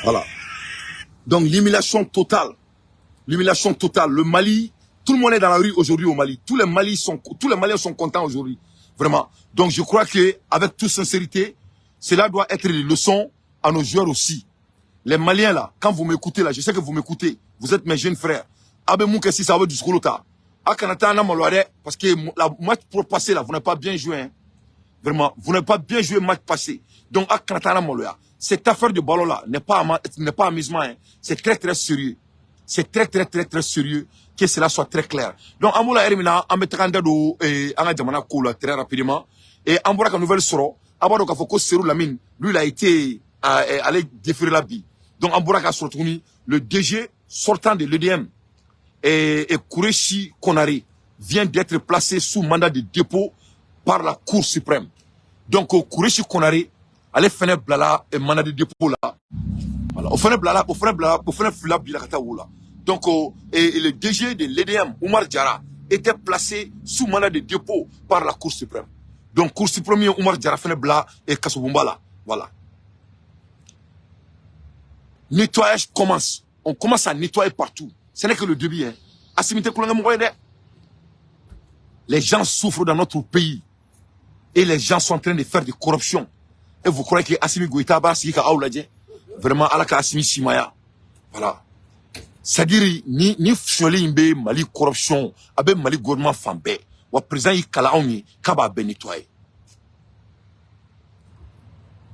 Voilà. Donc l'humiliation totale. L'humiliation totale. Le Mali, tout le monde est dans la rue aujourd'hui au Mali. Tous les Maliens sont contents aujourd'hui. Vraiment. Donc je crois que avec toute sincérité, cela doit être une leçon à nos joueurs aussi. Les Maliens là, quand vous m'écoutez là, je sais que vous m'écoutez. Vous êtes mes jeunes frères. Abe mouke si ça veut du skolota. Akanata na malware parce que la match pour passer là, vous n'avez pas bien joué. Hein. Vraiment, vous n'avez pas bien joué le match passé. Donc Akanata na malware. Cette affaire de ballon là n'est pas amusement. Hein. C'est très très sérieux. C'est très très très très sérieux que cela soit très clair. Donc Amoula Hermina, Ametranda do Anga Jamana Koula très rapidement. Et Amboura nouvelle soro, Abado Kafoko Serou Lamine, lui il a été allé déférer la bille. Donc Amboura Kasotouni, le DG sortant de l'EDM et Kourechi Konari vient d'être placé sous mandat de dépôt par la Cour suprême. Donc Kourechi Konari allez faire blala et mandat de dépôt là. Voilà. Au fait blala. Donc et le DG de l'EDM, Oumar Diarra, était placé sous mandat de dépôt par la Cour suprême. Donc Cour suprême, Oumar Diarra fait blala et Kassoubumba là. Voilà. Nettoyage commence. On commence à nettoyer partout. Ce n'est que le début. Hein. Les gens souffrent dans notre pays. Et les gens sont en train de faire de corruption. Et vous croyez que Assimi Goïta vraiment alaka Assimi Simaya. Voilà. C'est-à-dire, ni fiolé imbe Mali corruption, abe Mali gouvernement fambe, ou président y kalaoni, kaba ben nettoyer.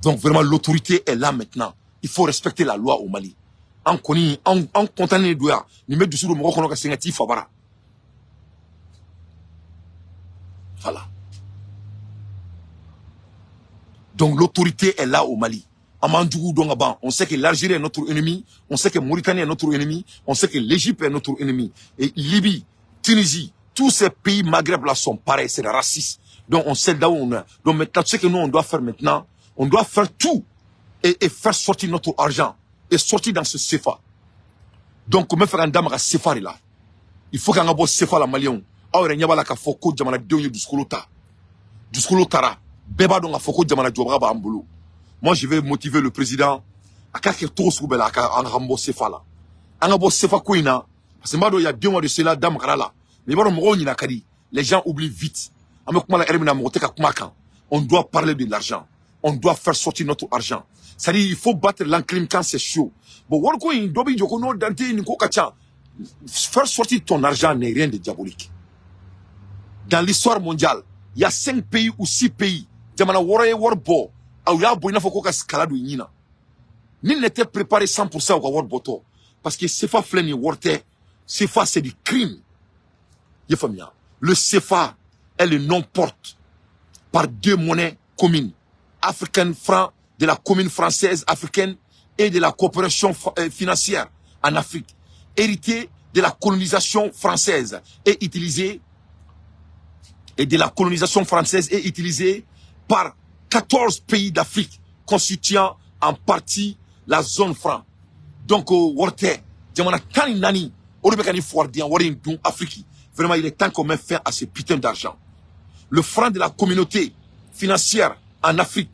Donc vraiment, l'autorité est là maintenant. Il faut respecter la loi au Mali. En contenant les doigts, ni mettre dessous le mot qu'on a singati fabara. Voilà. Donc l'autorité est là au Mali. On sait que l'Algérie est notre ennemi, on sait que Mauritanie est notre ennemi, on sait que l'Égypte est notre ennemi. Et Libye, Tunisie, tous ces pays Maghreb là sont pareils, c'est raciste. Donc on sait là où on est. Donc maintenant, ce que nous on doit faire maintenant, on doit faire tout et faire sortir notre argent et sortir dans ce CFA. Donc comment faire un dame à CFA là? Il faut qu'on ait un CFA la Malien. Alors il y a pas la kafoko jamana deux du skolota, du skolotara. Beba donc a foko jamana jobra ba ambulu. Moi, je vais motiver le président à quelque chose pour en rembourser là. En rembourser Kouina, parce que il y a 2 mois de cela, dame là. Mais les gens oublient vite. On doit parler de l'argent. On doit faire sortir notre argent. C'est-à-dire, il faut battre l'enclime quand c'est chaud. Bon, faire sortir ton argent n'est rien de diabolique. Dans l'histoire mondiale, il y a 5 pays ou 6 pays. Nul n'était préparé 100% au World Boto. Parce que CFA Flen et CFA c'est du crime. Le CFA est le nom porte par 2 monnaies communes. Africaine franc de la commune française africaine et de la coopération financière en Afrique. Hérité de la colonisation française et utilisé par 14 pays d'Afrique constituant en partie la zone franc. Donc, vraiment, il est temps qu'on mette fin à ce putain d'argent. le franc de la communauté financière en Afrique,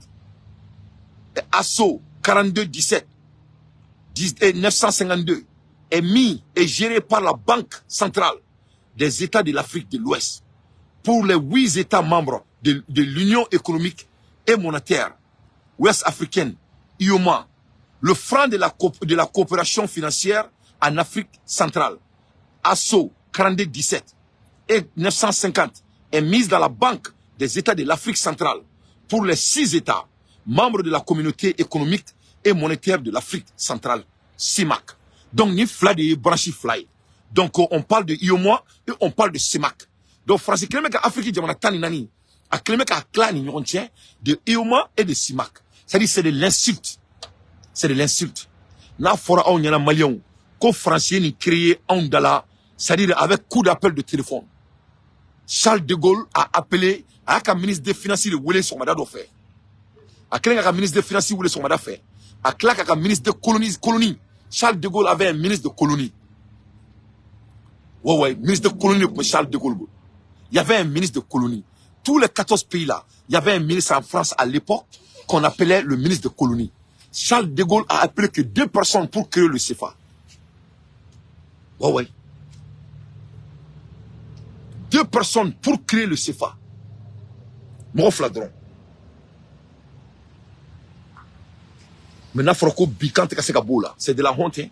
ASSO 4217 952, est mis et géré par la Banque centrale des États de l'Afrique de l'Ouest pour les 8 États membres de l'Union économique et monétaire ouest africaine, IOMA. Le franc de la coopération financière en Afrique centrale, ASSO 4217 et 950, est mise dans la Banque des États de l'Afrique centrale pour les 6 États membres de la communauté économique et monétaire de l'Afrique centrale, CIMAC. Donc, ni fly de branchi fly. Donc, on parle de IOMA et on parle de CIMAC. Donc, France, Klemek Afrique, Jamana Tani Nani, a Klemek Clan, de IOMA et de CIMAC. C'est-à-dire, c'est de l'insulte. C'est de l'insulte. Là, fora on y a un Malion, qu'au Français ni créé en Dala, c'est-à-dire avec coup d'appel de téléphone. Charles de Gaulle a appelé à un ministre des Finances de Wele son mandat d'affaires. À un ministre des Finances de Wele son mandat d'affaires. À un ministre de colonie. Charles de Gaulle avait un ministre de colonie. Ouais, ministre de colonie pour Charles de Gaulle. Il y avait un ministre de colonie. Tous les 14 pays là, il y avait un ministre en France à l'époque qu'on appelait le ministre de colonie. Charles de Gaulle a appelé que 2 personnes pour créer le CFA. Ouais. 2 personnes pour créer le CFA. Mon fladron. Maintenant, Froko Bikante Kasekabola, c'est de la honte. Hein?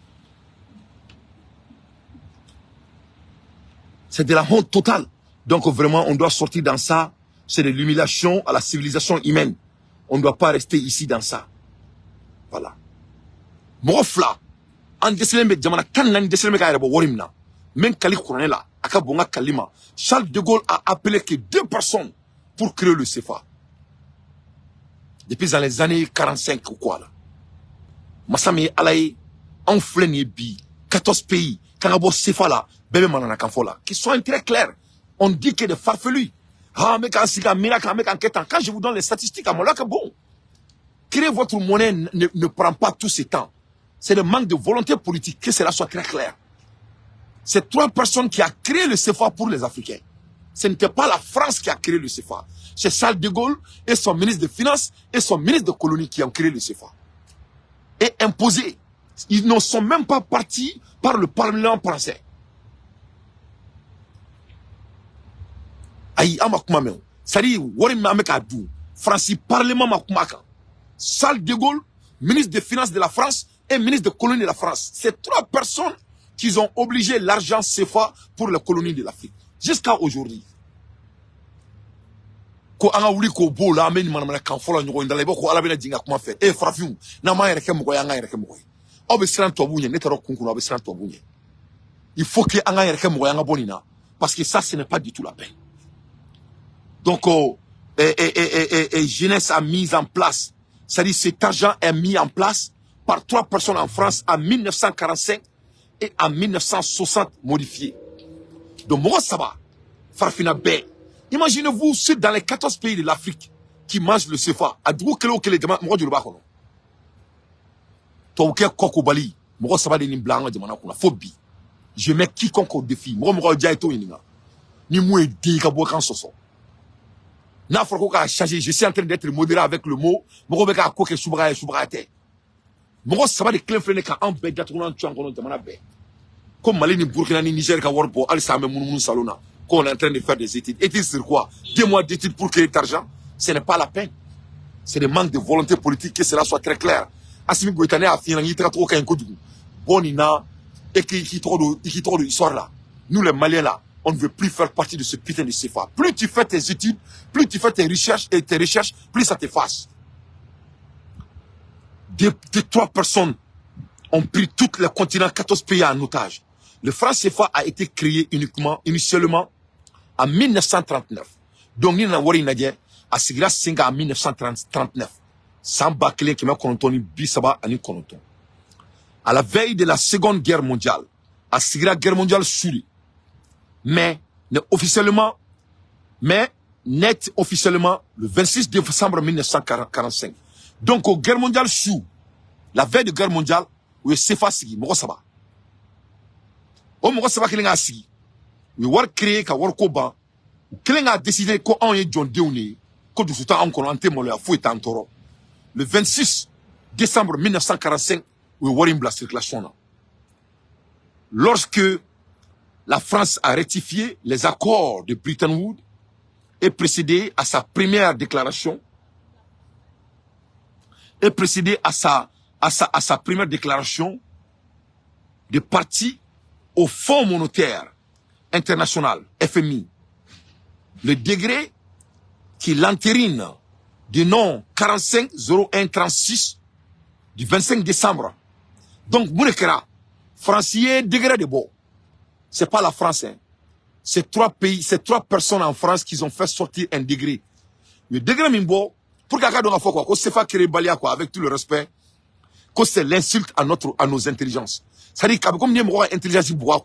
C'est de la honte totale. Donc vraiment, on doit sortir dans ça. C'est de l'humiliation à la civilisation humaine. On ne doit pas rester ici dans ça. Voilà. Mofla. En décelé, Jamana, Tanan décelé, Warimna. Même Kali Kouranela, Akabonga Kalima. Charles de Gaulle a appelé que 2 personnes pour créer le CFA. Depuis dans les années 45 ou quoi là. Massami Alaï, en flaine bi, 14 pays, Kanabo CFA là, bébé manana kanfola. Qui soient très clairs. On dit que des farfelus. Ah, mais quand c'est un miracle, quand je vous donne les statistiques, à mon là, que bon. Créer votre monnaie ne prend pas tout ce temps. C'est le manque de volonté politique, que cela soit très clair. C'est 3 personnes qui ont créé le CFA pour les Africains. Ce n'était pas la France qui a créé le CFA. C'est Charles de Gaulle et son ministre des Finances et son ministre de colonie qui ont créé le CFA. Et imposé. Ils ne sont même pas partis par le Parlement français. Aïe, amakumameo. C'est-à-dire, Warim Mamekadou, Francis Parlement Makumaka. Charles de Gaulle, ministre des Finances de la France et ministre de colonie de la France. C'est 3 personnes qui ont obligé l'argent CFA pour la colonie de l'Afrique. Jusqu'à aujourd'hui. Ko anga wuli ko bo la ameni manamana kan folo nyogo ndala boko ala bena jinga kuma fe e frafiu na ma yere kemo ya nga yere kemo obe sran to bunye netaro kunkunu obe sran to bunye il faut que anga yere kemo ya nga bonina parce que ça ce n'est pas du tout la peine. Donc jeunesse a mis en place, c'est-à-dire cet argent est mis en place par 3 personnes en France en 1945 et en 1960 modifié. Donc moi ça va farfina be. Imaginez-vous ceux dans les 14 pays de l'Afrique qui mangent le CFA. Adou kele okele jama mo julu ba kono. To ke koko bali, mo ça va de ni blanc jama na kuna phobie. Je mets quiconque au défi. Mo dia eto yininga. Ni mo edi ka bo kan soso. Na froko ka changer, je suis en train d'être modéré avec le mot. Mo be ka ko ke subra te. Mo ça va de clé freiner ka en be datuna tu en kono jama na be. Comme Mali ni Burkina ni Niger ka worbo al sa me munu salona. Qu'on est en train de faire des études. Études sur quoi? 2 mois d'études pour créer cet argent? Ce n'est pas la peine. C'est le manque de volonté politique, que cela soit très clair. Assimi Goïtane a fini, il traite aucun coup de Bonina, et qui trouve l'histoire là. Nous les Maliens là, on ne veut plus faire partie de ce putain de CFA. Plus tu fais tes études, plus tu fais tes recherches, plus ça t'efface. Des 3 personnes ont pris tous les continents, 14 pays en otage. Le franc CFA a été créé initialement en 1939. Donc, nous avons dit à Sigra Singa en 1939. Sans bâcler qui m'a connoté Bissaba à Nikonton. À la veille de la Seconde Guerre mondiale, à Sigra Guerre mondiale Suri. Mais, net officiellement, le 26 décembre 1945. Donc, au Guerre mondiale Sou, la veille de Guerre mondiale, où est CFA Sigi, Morosaba. O mo ko saba kilinga sigi we war créer ka war ko ban Quelqu'un a décidé qu'on est John Deouni, qu'on doit soutenir encore en témoin à fouet en toro. Le 26 décembre 1945, we were in la circulation. Lorsque la France a rectifié les accords de Bretton Woods et précédé à sa première déclaration, de partie au Fonds monétaire international, FMI, le degré qui l'entérine du nom 45-01-36 du 25 décembre. Donc, Mounekera, Francier, degré de beau. C'est pas la France, hein. C'est 3 pays, c'est 3 personnes en France qui ont fait sortir un degré. Le degré Mimbo, pour qu'à quoi, qu'on se fasse créer Balia, quoi, avec tout le respect, que c'est l'insulte à nos intelligences. Ça dit, comme nous avons intelligence, quoi.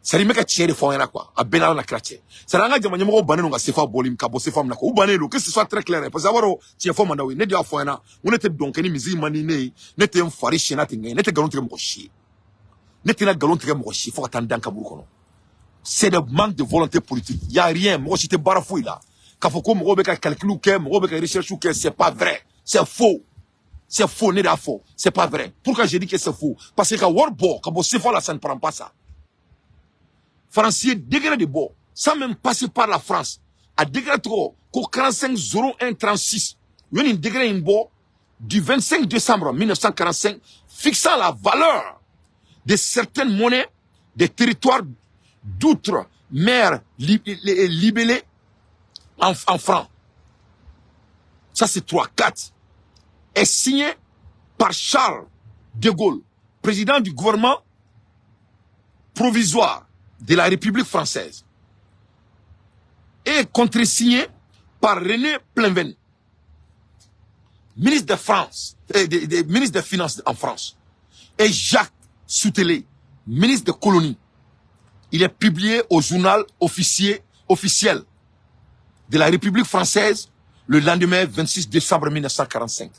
Ça dit, mec, tiens, de fond, quoi, à Benal la cratère. Ça n'a pas dit, moi, bané, on a sefa bolim, kabo, sefa, mnako, ou bané, que ce soit très clair, parce que, tiens, fond, mandawi, n'est pas fond, on était donc, ni misi, manine, n'était un fari, chena, n'était galon, très mochi. N'était pas galon, très mochi, faut attendre d'un kabou, c'est le manque de volonté politique. Il n'y a rien, moi, j'étais barafouille, là. Quand faut qu'on me rebecca calcul ou que, me rebecca recherche ou que, c'est pas vrai. C'est faux. C'est faux, n'est pas faux. C'est pas vrai. Pourquoi j'ai dit que c'est faux? Parce que quand Warbo, quand vous sefa là, ça ne prend pas ça. Français degré de beau, sans même passer par la France, à degré trop, qu'au 45-01-36, il y a une degré in beau du 25 décembre 1945, fixant la valeur de certaines monnaies des territoires d'outre-mer libellés en francs. Ça, c'est 3-4. Est signé par Charles de Gaulle, président du gouvernement provisoire de la République française, et contresigné par René Plenven, ministre de France, ministre des Finances en France, et Jacques Soutelet, ministre de Colonie. Il est publié au journal officiel de la République française le lendemain 26 décembre 1945.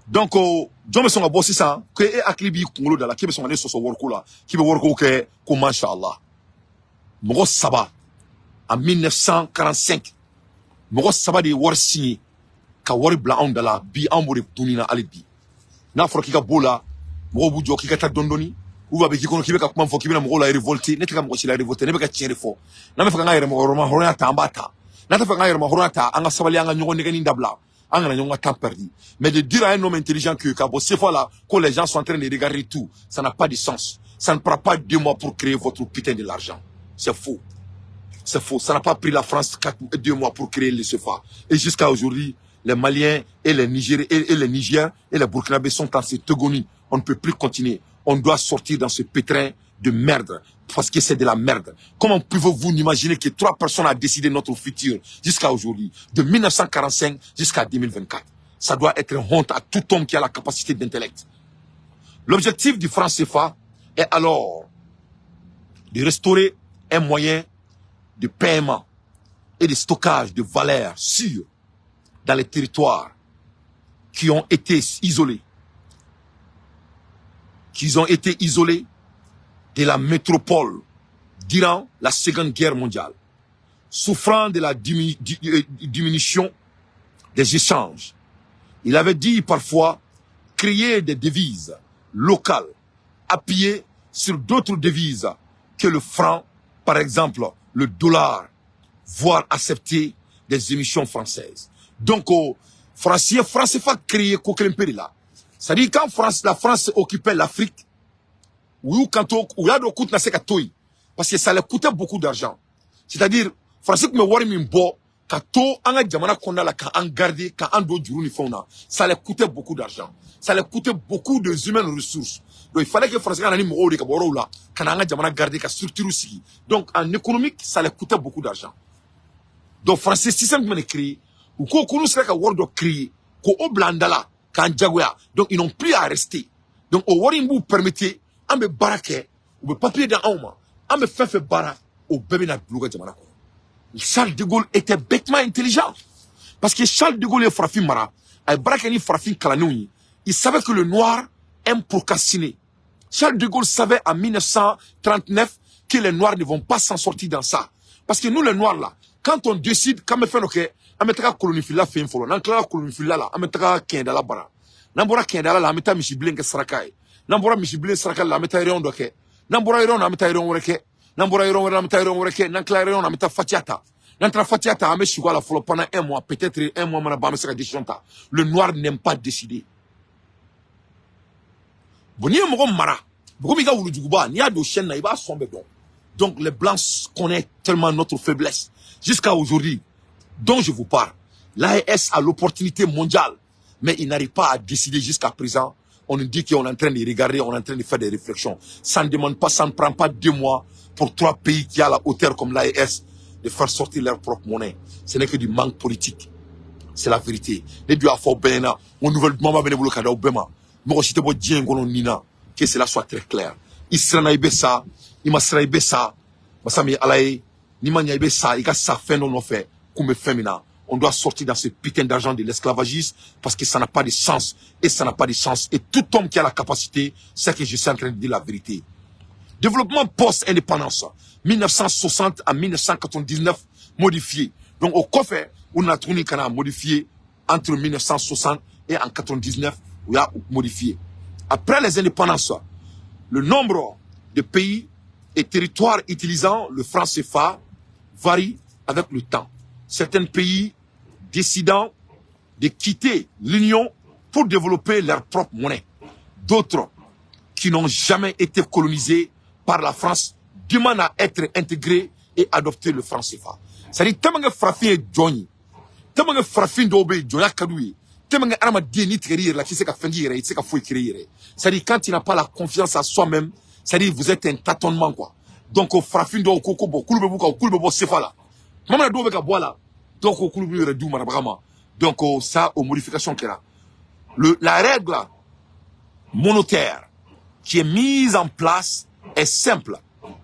Donc, je me suis dit ça, que est aklibi kungolo dans la qui me sont allés sur ce work là, qui me work que comme machallah. Mo saba en 1945. Mo saba de war signé ka war bla on la bi amore tunina alibi. Na fro ki ka bola, mo bu jo ki ka ta dondoni, ou ba be ki kono ki be ka kuma fo ki be na mo la révolté, ne ka mo ci la révolté, ne be ka tirer fo. Na me fa nga yere mo roma horona ta ambata. Na ta fa nga yere mo horona ta anga sabali anga nyongo ne ni ndabla. Temps perdu. Mais de dire à un homme intelligent que ces fois-là, quand les gens sont en train de regarder tout, ça n'a pas de sens. Ça ne prend pas 2 mois pour créer votre putain de l'argent. C'est faux. C'est faux. Ça n'a pas pris la France 2 mois pour créer le CFA. Et jusqu'à aujourd'hui, les Maliens et les Nigériens et les Burkinabés sont en cette agonie. On ne peut plus continuer. On doit sortir dans ce pétrin de merde. Parce que c'est de la merde. Comment pouvez-vous imaginer que 3 personnes ont décidé notre futur jusqu'à aujourd'hui, de 1945 jusqu'à 2024? Ça doit être une honte à tout homme qui a la capacité d'intellect. L'objectif du franc CFA est alors de restaurer un moyen de paiement et de stockage de valeurs sûres dans les territoires qui ont été isolés. De la métropole durant la Seconde Guerre mondiale, souffrant de la diminution des échanges. Il avait dit parfois créer des devises locales, appuyées sur d'autres devises que le franc, par exemple le dollar, voire accepter des émissions françaises. Donc, France va créer coquelin péri là. C'est-à-dire quand la France occupait l'Afrique, parce que ça leur coûtait beaucoup d'argent. C'est-à-dire, France me wari min bo, kato anga jamana konda la ka garder, ka ando juru ni fauna. Ça leur coûtait beaucoup d'argent. Ça leur coûtait beaucoup de humaines ressources. Donc il fallait que France ait mo de ka boro là, ka anga jamana garder ka structure aussi. Donc en économique, ça leur coûtait beaucoup d'argent. Donc français système me créé, ou ko kunu sera ka word créé, ko oblandala, ka njagwa. Donc ils n'ont plus à rester. Donc au wari mbu permettait ambe barake ou papier dans Auma, ambe fait bara au bébé na blouga jamana ko. Charles de Gaulle était bêtement intelligent parce que Charles de Gaulle est frappé mara, ay barake ni frappé kalanoui. Il savait que le noir aime procrastiner. Charles de Gaulle savait en 1939 que les noirs ne vont pas s'en sortir dans ça. Parce que nous, les Noirs, là, quand on décide, quand on fait OK, on met la colonie fila fin folo, on la colonie fila là, on met la kendala bara. Nambora kendala la, on met la michiblin ke sarakai. Nambora michiblin sarakai la, on met la iron doke. Nambora iron, on met la iron woreke. Nambora iron, on met la iron woreke. Nankla iron, on met la fatiata. Nantra fatiata, on met chigwa la folo pendant un mois, peut-être un mois, on va mettre la décision. Le Noir n'aime pas décider. Boni mo mara. Bokomiga wulu duguba, ni a do chaîne na iba sombe don. Donc les Blancs connaissent tellement notre faiblesse. Jusqu'à aujourd'hui, dont je vous parle, l'AES a l'opportunité mondiale, mais il n'arrive pas à décider jusqu'à présent. On nous dit qu'on est en train de regarder, on est en train de faire des réflexions. Ça ne demande pas, ça ne prend pas 2 mois pour 3 pays qui ont la hauteur comme l'AES de faire sortir leur propre monnaie. Ce n'est que du manque politique. C'est la vérité. Les deux affaires bénin, mon nouvel maman bénévole kada obema. Moi aussi te bo dien gono nina. Que cela soit très clair. Israël ibe ça, il m'a sera ibe ça. Masami alaye, ni manya ibe ça, il a ça fait non on fait comme féminin. On doit sortir dans ce putain d'argent de l'esclavagisme parce que ça n'a pas de sens et ça n'a pas de sens. Et tout homme qui a la capacité, c'est que je suis en train de dire la vérité. Développement post-indépendance, 1960 à 1999 modifié. Donc au coffre, on a tourné qu'on a modifié entre 1960 et en 99, on a modifié. Après les indépendances, le nombre de pays et territoires utilisant le franc CFA varie avec le temps. Certains pays décidant de quitter l'Union pour développer leur propre monnaie. D'autres qui n'ont jamais été colonisés par la France demandent à être intégrés et adopter le franc CFA. C'est-à-dire, tellement que Frafin est Johnny, tellement que Frafin d'Obé, Joya Kadoui, tellement que Arama Dieni Trérir, là, qui sait qu'à faire dire, il sait qu'à fouiller créer. C'est-à-dire, quand il n'a pas la confiance à soi-même, c'est-à-dire, vous êtes un tâtonnement, quoi. Donc, au Frafin d'Obé, au Koulbebouka, au Koulbebo CFA, là. Maman d'Obé, à boire, là. Donc, au Koulbebou, Redou, Marabrama. Donc, ça, aux modifications qu'il a. La règle monétaire qui est mise en place est simple.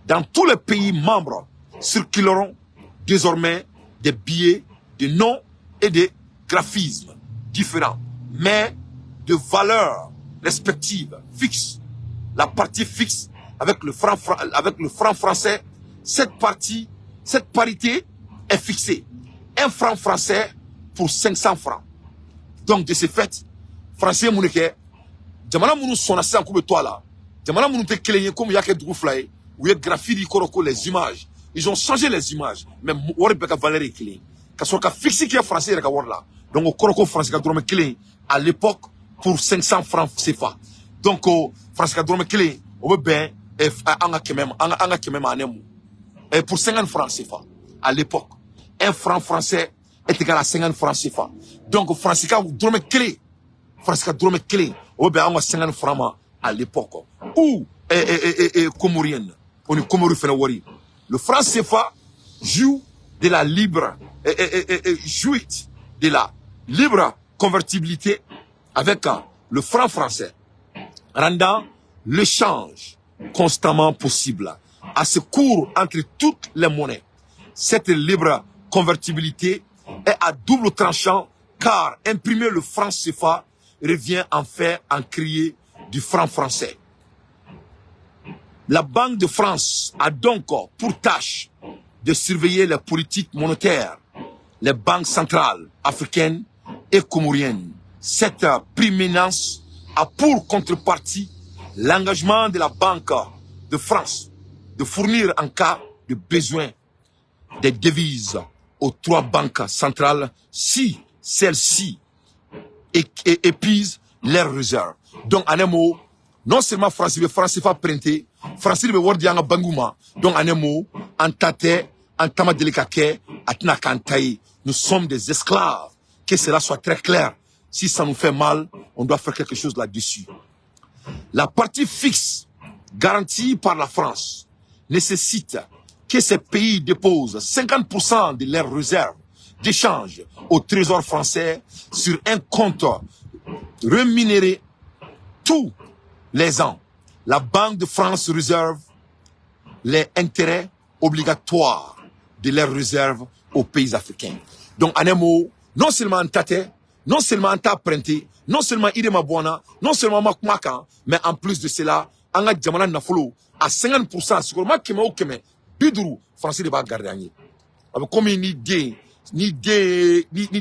Dans tous les pays membres, circuleront désormais des billets de noms et de graphismes différents, mais de valeurs respectives fixes. La partie fixe avec le franc français, cette parité est fixée. 1 franc français pour 500 francs. Donc de ce fait, français mouneke, jamana mounou son assez en coupe toi là. Jamana mounou te cléné comme y'a que du fly, où y'a graffiti koroko les images. Ils ont changé les images, mais Waribeka Valérie clé. Parce qu'on a fixé qui est français et là. Donc au koroko français qui a drôme clé à l'époque pour 500 francs CFA. Donc au français qui a drôme clé, on veut bien anga kemem anemu. Et pour 50 francs CFA à l'époque, 1 franc français est égal à 50 francs CFA. Donc au français qui a drôme clé. Francisca drôme clé, on va avoir 50 francs à l'époque. Ou comorienne, on est comori fenawari. Le franc CFA joue de la libre, jouit de la libre convertibilité avec le franc français, rendant l'échange constamment possible. À ce cours entre toutes les monnaies, cette libre convertibilité est à double tranchant car imprimer le franc CFA revient en fait en crier du franc français. La Banque de France a donc pour tâche de surveiller les politiques monétaires, les banques centrales africaines et comoriennes. Cette prééminence a pour contrepartie l'engagement de la Banque de France de fournir en cas de besoin des devises aux 3 banques centrales si celles-ci épuisent leurs réserves. Donc, en un mot, non seulement France va printer, France va voir dianga banguma. Donc, en un mot, en tate, en tamadelikake, atna kantai, nous sommes des esclaves. Que cela soit très clair. Si ça nous fait mal, on doit faire quelque chose là-dessus. La partie fixe, garantie par la France, nécessite que ces pays déposent 50% de leurs réserves d'échange au trésor français sur un compte rémunéré tous les ans. La Banque de France réserve les intérêts obligatoires de leurs réserves aux pays africains. Donc, en un mot, non seulement en tate, non seulement en printé, non seulement idema buana, non seulement makmaka, mais en plus de cela, en a jamana nafolo à 50%, sur le makeme au keme, biduru, français de ba garder. Avec combien ni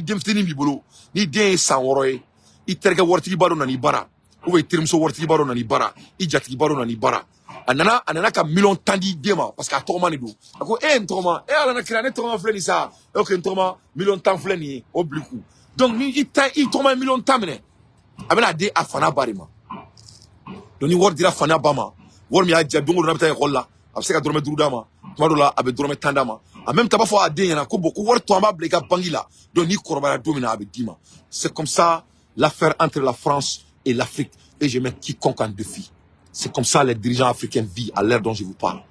demfini bibolo, ni den sanworoy, I terga wartigi baro nani bara, ou termso wartigi baro nani bara, I jatigi baro nani bara. Anana ka million tandi dema, parce qu'à toma ni do. Ako, ntoma, alana krane toma fleni sa, ok, ntoma, million tan fleni, obliku. Donc, I toma million tamene. Abena de afana barima. Donc, ni wardira fana bama, war mi a jabongo na bita ekolla, abseka dorme durudama, tumadola abe dorme tandama. En même temps, parfois, c'est comme ça l'affaire entre la France et l'Afrique. Et je mets quiconque en défi. C'est comme ça les dirigeants africains vivent à l'ère dont je vous parle.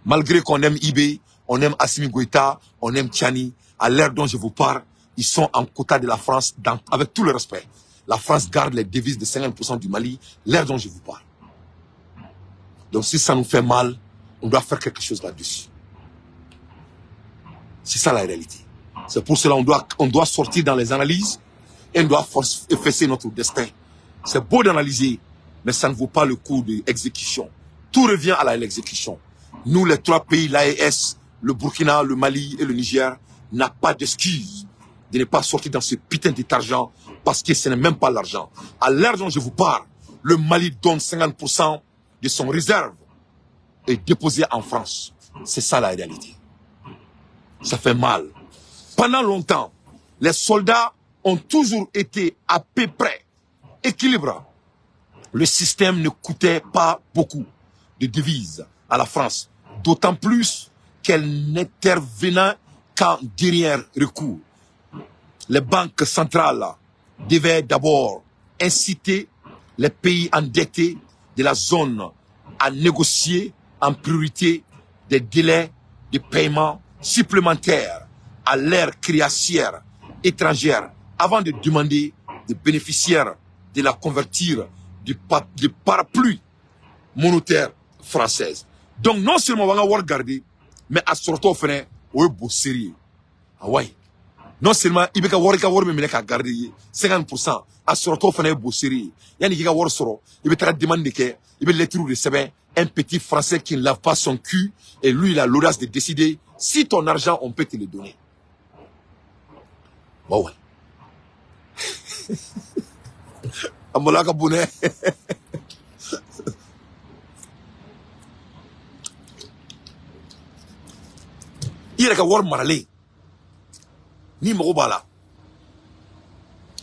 Malgré qu'on aime Ibé, on aime Assimi Goïta, on aime Tchani, à l'ère dont je vous parle, ils sont en quota de la France, avec tout le respect. La France garde les devises de 50% du Mali, l'ère dont je vous parle. Donc si ça nous fait mal, on doit faire quelque chose là-dessus. C'est ça la réalité. C'est pour cela qu'on doit sortir dans les analyses et on doit effacer notre destin. C'est beau d'analyser, mais ça ne vaut pas le coup de l'exécution. Tout revient à l'exécution. Nous, les trois pays, l'AES, le Burkina, le Mali et le Niger, n'a pas d'excuse de ne pas sortir dans ce putain d'argent parce que ce n'est même pas l'argent. À l'heure dont je vous parle, le Mali donne 50% de son réserve et déposé en France. C'est ça la réalité. Ça fait mal. Pendant longtemps, les soldats ont toujours été à peu près équilibrés. Le système ne coûtait pas beaucoup de devises à la France, d'autant plus qu'elle n'intervenait qu'en dernier recours. Les banques centrales devaient d'abord inciter les pays endettés de la zone à négocier en priorité des délais de paiement supplémentaires à l'ère créancière étrangère avant de demander des bénéficiaires de la convertir du parapluie monétaire française. Donc non seulement on va regarder, mais à surtout faire un beau sérieux. Ah ouais. Non seulement il y a garder 50%, à surtout faire un beau sérieux. Il y a des gens qui vont demander que il y a de semaine un petit Français qui ne lave pas son cul et lui il a l'audace de décider si ton argent on peut te le donner. Bah ouais. Amolaka Bouné. Il y a un war maralé. Ni Morobala.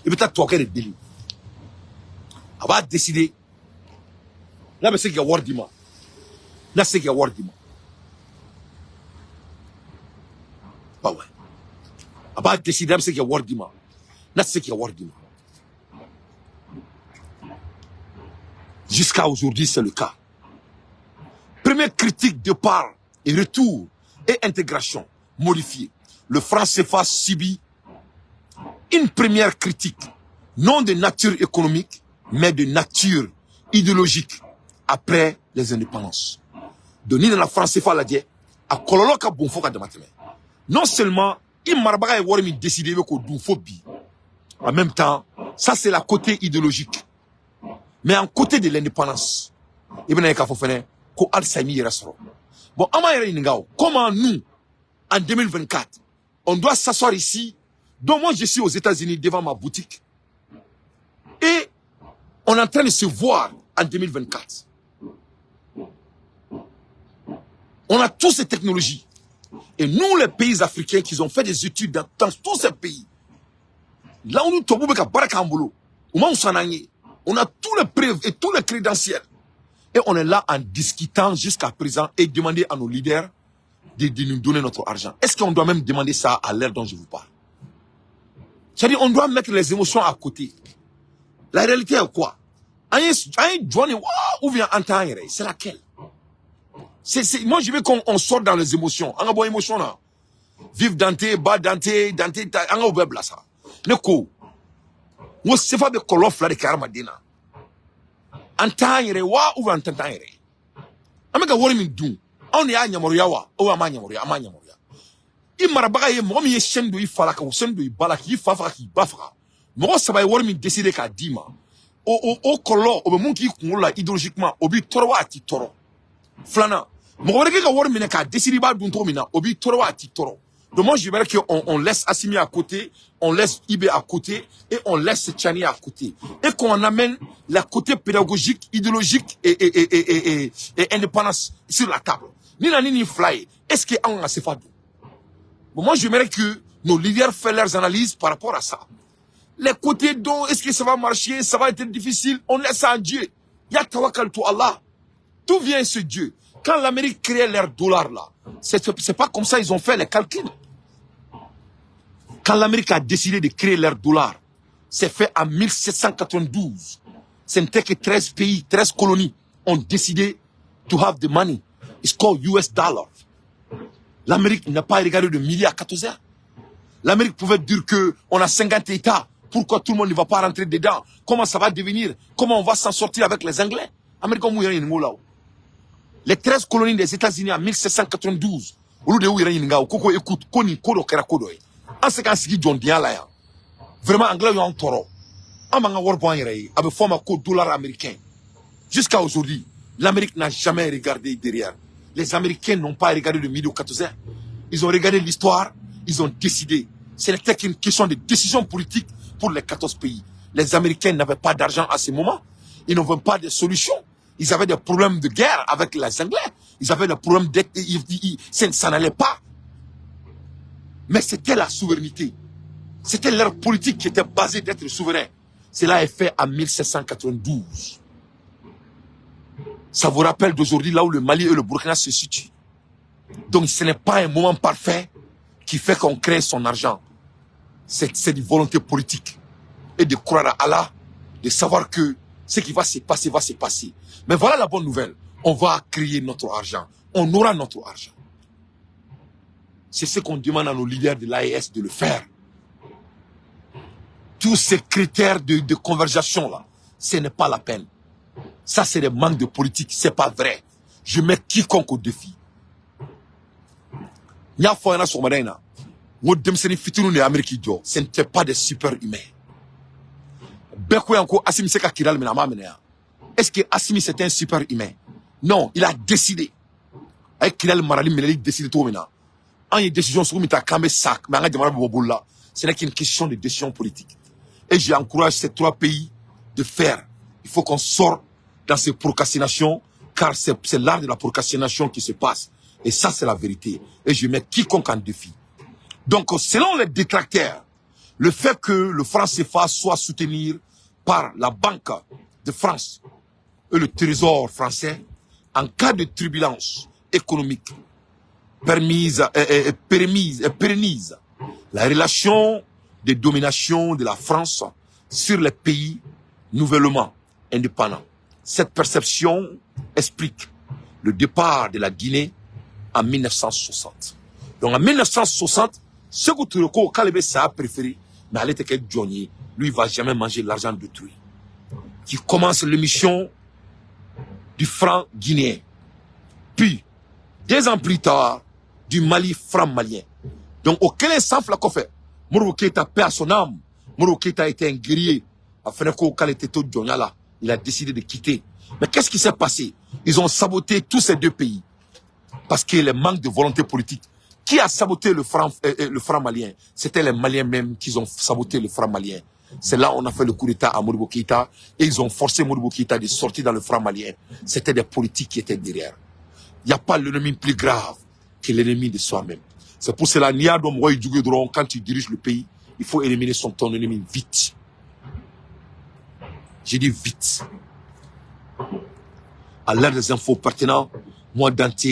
Il peut être toqué de délit. Il va décider. Là, c'est qu'il y a war dima. Là, c'est qu'il y a war dima. Bah ouais. Il va décider. Là, c'est qu'il y a war dima. Là, c'est qu'il y a war dima. Jusqu'à aujourd'hui, c'est le cas. Première critique de part et retour et intégration modifiée. Le franc CFA subit une première critique, non de nature économique, mais de nature idéologique, après les indépendances. De ni dans la France CFA la dit, à Kololoka Bonfoka de Mateme. Non seulement, il m'a décidé que Dunfobi. En même temps, ça c'est la côté idéologique. Mais en côté de l'indépendance, il y a ko Al-Sami restaurant. Bon, comment nous, en 2024, on doit s'asseoir ici, donc moi je suis aux États-Unis devant ma boutique, et on est en train de se voir en 2024. On a toutes ces technologies. Et nous, les pays africains qui ont fait des études dans tous ces pays, là où nous sommes, on a tous les preuves et tous les crédentiels. Et on est là en discutant jusqu'à présent et demander à nos leaders de nous donner notre argent. Est-ce qu'on doit même demander ça à l'heure dont je vous parle? C'est-à-dire on doit mettre les émotions à côté. La réalité est quoi? C'est laquelle? Moi je veux qu'on sorte dans les émotions. On a bonne émotion là. Vive Dante, bas Dante, on a ouvert ça. Neko. Moi c'est pas de kolof là de Karamadina. Antangere wa ou antangere. Ameka wori min dun. On est à Nyamoria wa ou à Manyamoria, à Manyamoria. Il m'a rabaye moi mi yeshendo i falaka ou sendo i balaki i fafa ki bafra. Moi ça va wori min décider ka dima. O kolo o be mun ki kunula idéologiquement obi toro wa ti toro. Flana. Moi wori ka wori min ka décider ba dun to mina obi toro wa ti toro. Donc moi, j'aimerais qu'on laisse Assimi à côté, on laisse Ibé à côté, et on laisse Tchani à côté. Et qu'on amène la côté pédagogique, idéologique et indépendance sur la table. Ni la ni fly. Est-ce qu'il y a un assez fadou? Bon, moi, j'aimerais que nos leaders fassent leurs analyses par rapport à ça. Les côtés dont est-ce que ça va marcher, ça va être difficile, on laisse ça à Dieu. Ya tawakkal to Allah. Tout vient ce Dieu. Quand l'Amérique crée leur dollar là, c'est pas comme ça ils ont fait les calculs. Quand l'Amérique a décidé de créer leur dollar, c'est fait en 1792. Ce n'était que 13 pays, 13 colonies ont décidé to have the money. It's called US dollar. L'Amérique n'a pas regardé de milliards à 14 heures. L'Amérique pouvait dire qu'on a 50 États. Pourquoi tout le monde ne va pas rentrer dedans? Comment ça va devenir? Comment on va s'en sortir avec les Anglais? Les 13 colonies des États-Unis en 1792. Écoute, vraiment, Anglais ont tort. Dollar américain. Jusqu'à aujourd'hui, l'Amérique n'a jamais regardé derrière. Les Américains n'ont pas regardé le milieu 14. Ils ont regardé l'histoire, ils ont décidé. C'était une question de décision politique pour les 14 pays. Les Américains n'avaient pas d'argent à ce moment. Ils n'avaient pas de solution. Ils avaient des problèmes de guerre avec les Anglais. Ils avaient des problèmes d'être... Ça n'allait pas. Mais c'était la souveraineté. C'était leur politique qui était basée d'être souverain. Cela est fait en 1792. Ça vous rappelle d'aujourd'hui là où le Mali et le Burkina se situent. Donc ce n'est pas un moment parfait qui fait qu'on crée son argent. C'est une volonté politique. Et de croire à Allah, de savoir que ce qui va se passer, va se passer. Mais voilà la bonne nouvelle. On va créer notre argent. On aura notre argent. C'est ce qu'on demande à nos leaders de l'AES de le faire. Tous ces critères de conversation là, ce n'est pas la peine. Ça, c'est des manques de politique. C'est pas vrai. Je mets quiconque au défi. Ce n'était pas des super-humains. Est-ce que Assimi c'était un super-humain? Non, il a décidé. Avec Kiral Marali, il a décidé tout maintenant. En une décision sur Mita Kambe Sak, mais ce n'est qu'une question de décision politique. Et j'encourage ces trois pays de faire. Il faut qu'on sorte dans ces procrastinations, car c'est l'art de la procrastination qui se passe. Et ça, c'est la vérité. Et je mets quiconque en défi. Donc, selon les détracteurs, le fait que le franc CFA soit soutenu par la Banque de France et le Trésor français, en cas de turbulence économique, pérennise la relation de domination de la France sur les pays nouvellement indépendants. Cette perception explique le départ de la Guinée en 1960. Donc en 1960, ce que Turoko Kalebe a préféré, mais elle était que Johnny, lui, il ne va jamais manger l'argent d'autrui. Qui commence l'émission du franc guinéen. Puis, 2 ans plus tard, du Mali franc malien. Donc, aucun instant, Flako fait. Moro Keita paix à son âme. Moro Keita était un guerrier. Afin que était tout là, il a décidé de quitter. Mais qu'est-ce qui s'est passé? Ils ont saboté tous ces 2 pays. Parce qu'il y a le manque de volonté politique. Qui a saboté le franc malien? C'était les Maliens même qui ont saboté le franc malien. C'est là on a fait le coup d'état à Modibo Keïta et ils ont forcé Modibo Keïta de sortir dans le franc malien. C'était des politiques qui étaient derrière. Il n'y a pas l'ennemi plus grave que l'ennemi de soi-même. C'est pour cela, quand tu diriges le pays, il faut éliminer ton ennemi vite. J'ai dit vite. À l'heure des infos pertinentes, moi Dante,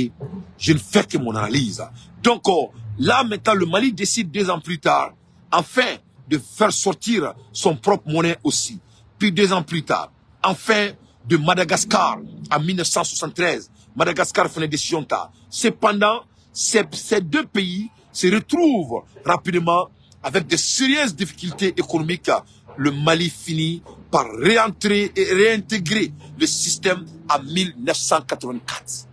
je ne fais que mon analyse. Donc là maintenant le Mali décide 2 ans plus tard, enfin de faire sortir son propre monnaie aussi. Puis 2 ans plus tard, enfin de Madagascar en 1973, Madagascar fait une décision tard. Cependant, ces 2 pays se retrouvent rapidement avec de sérieuses difficultés économiques. Le Mali finit par réentrer et réintégrer le système en 1984.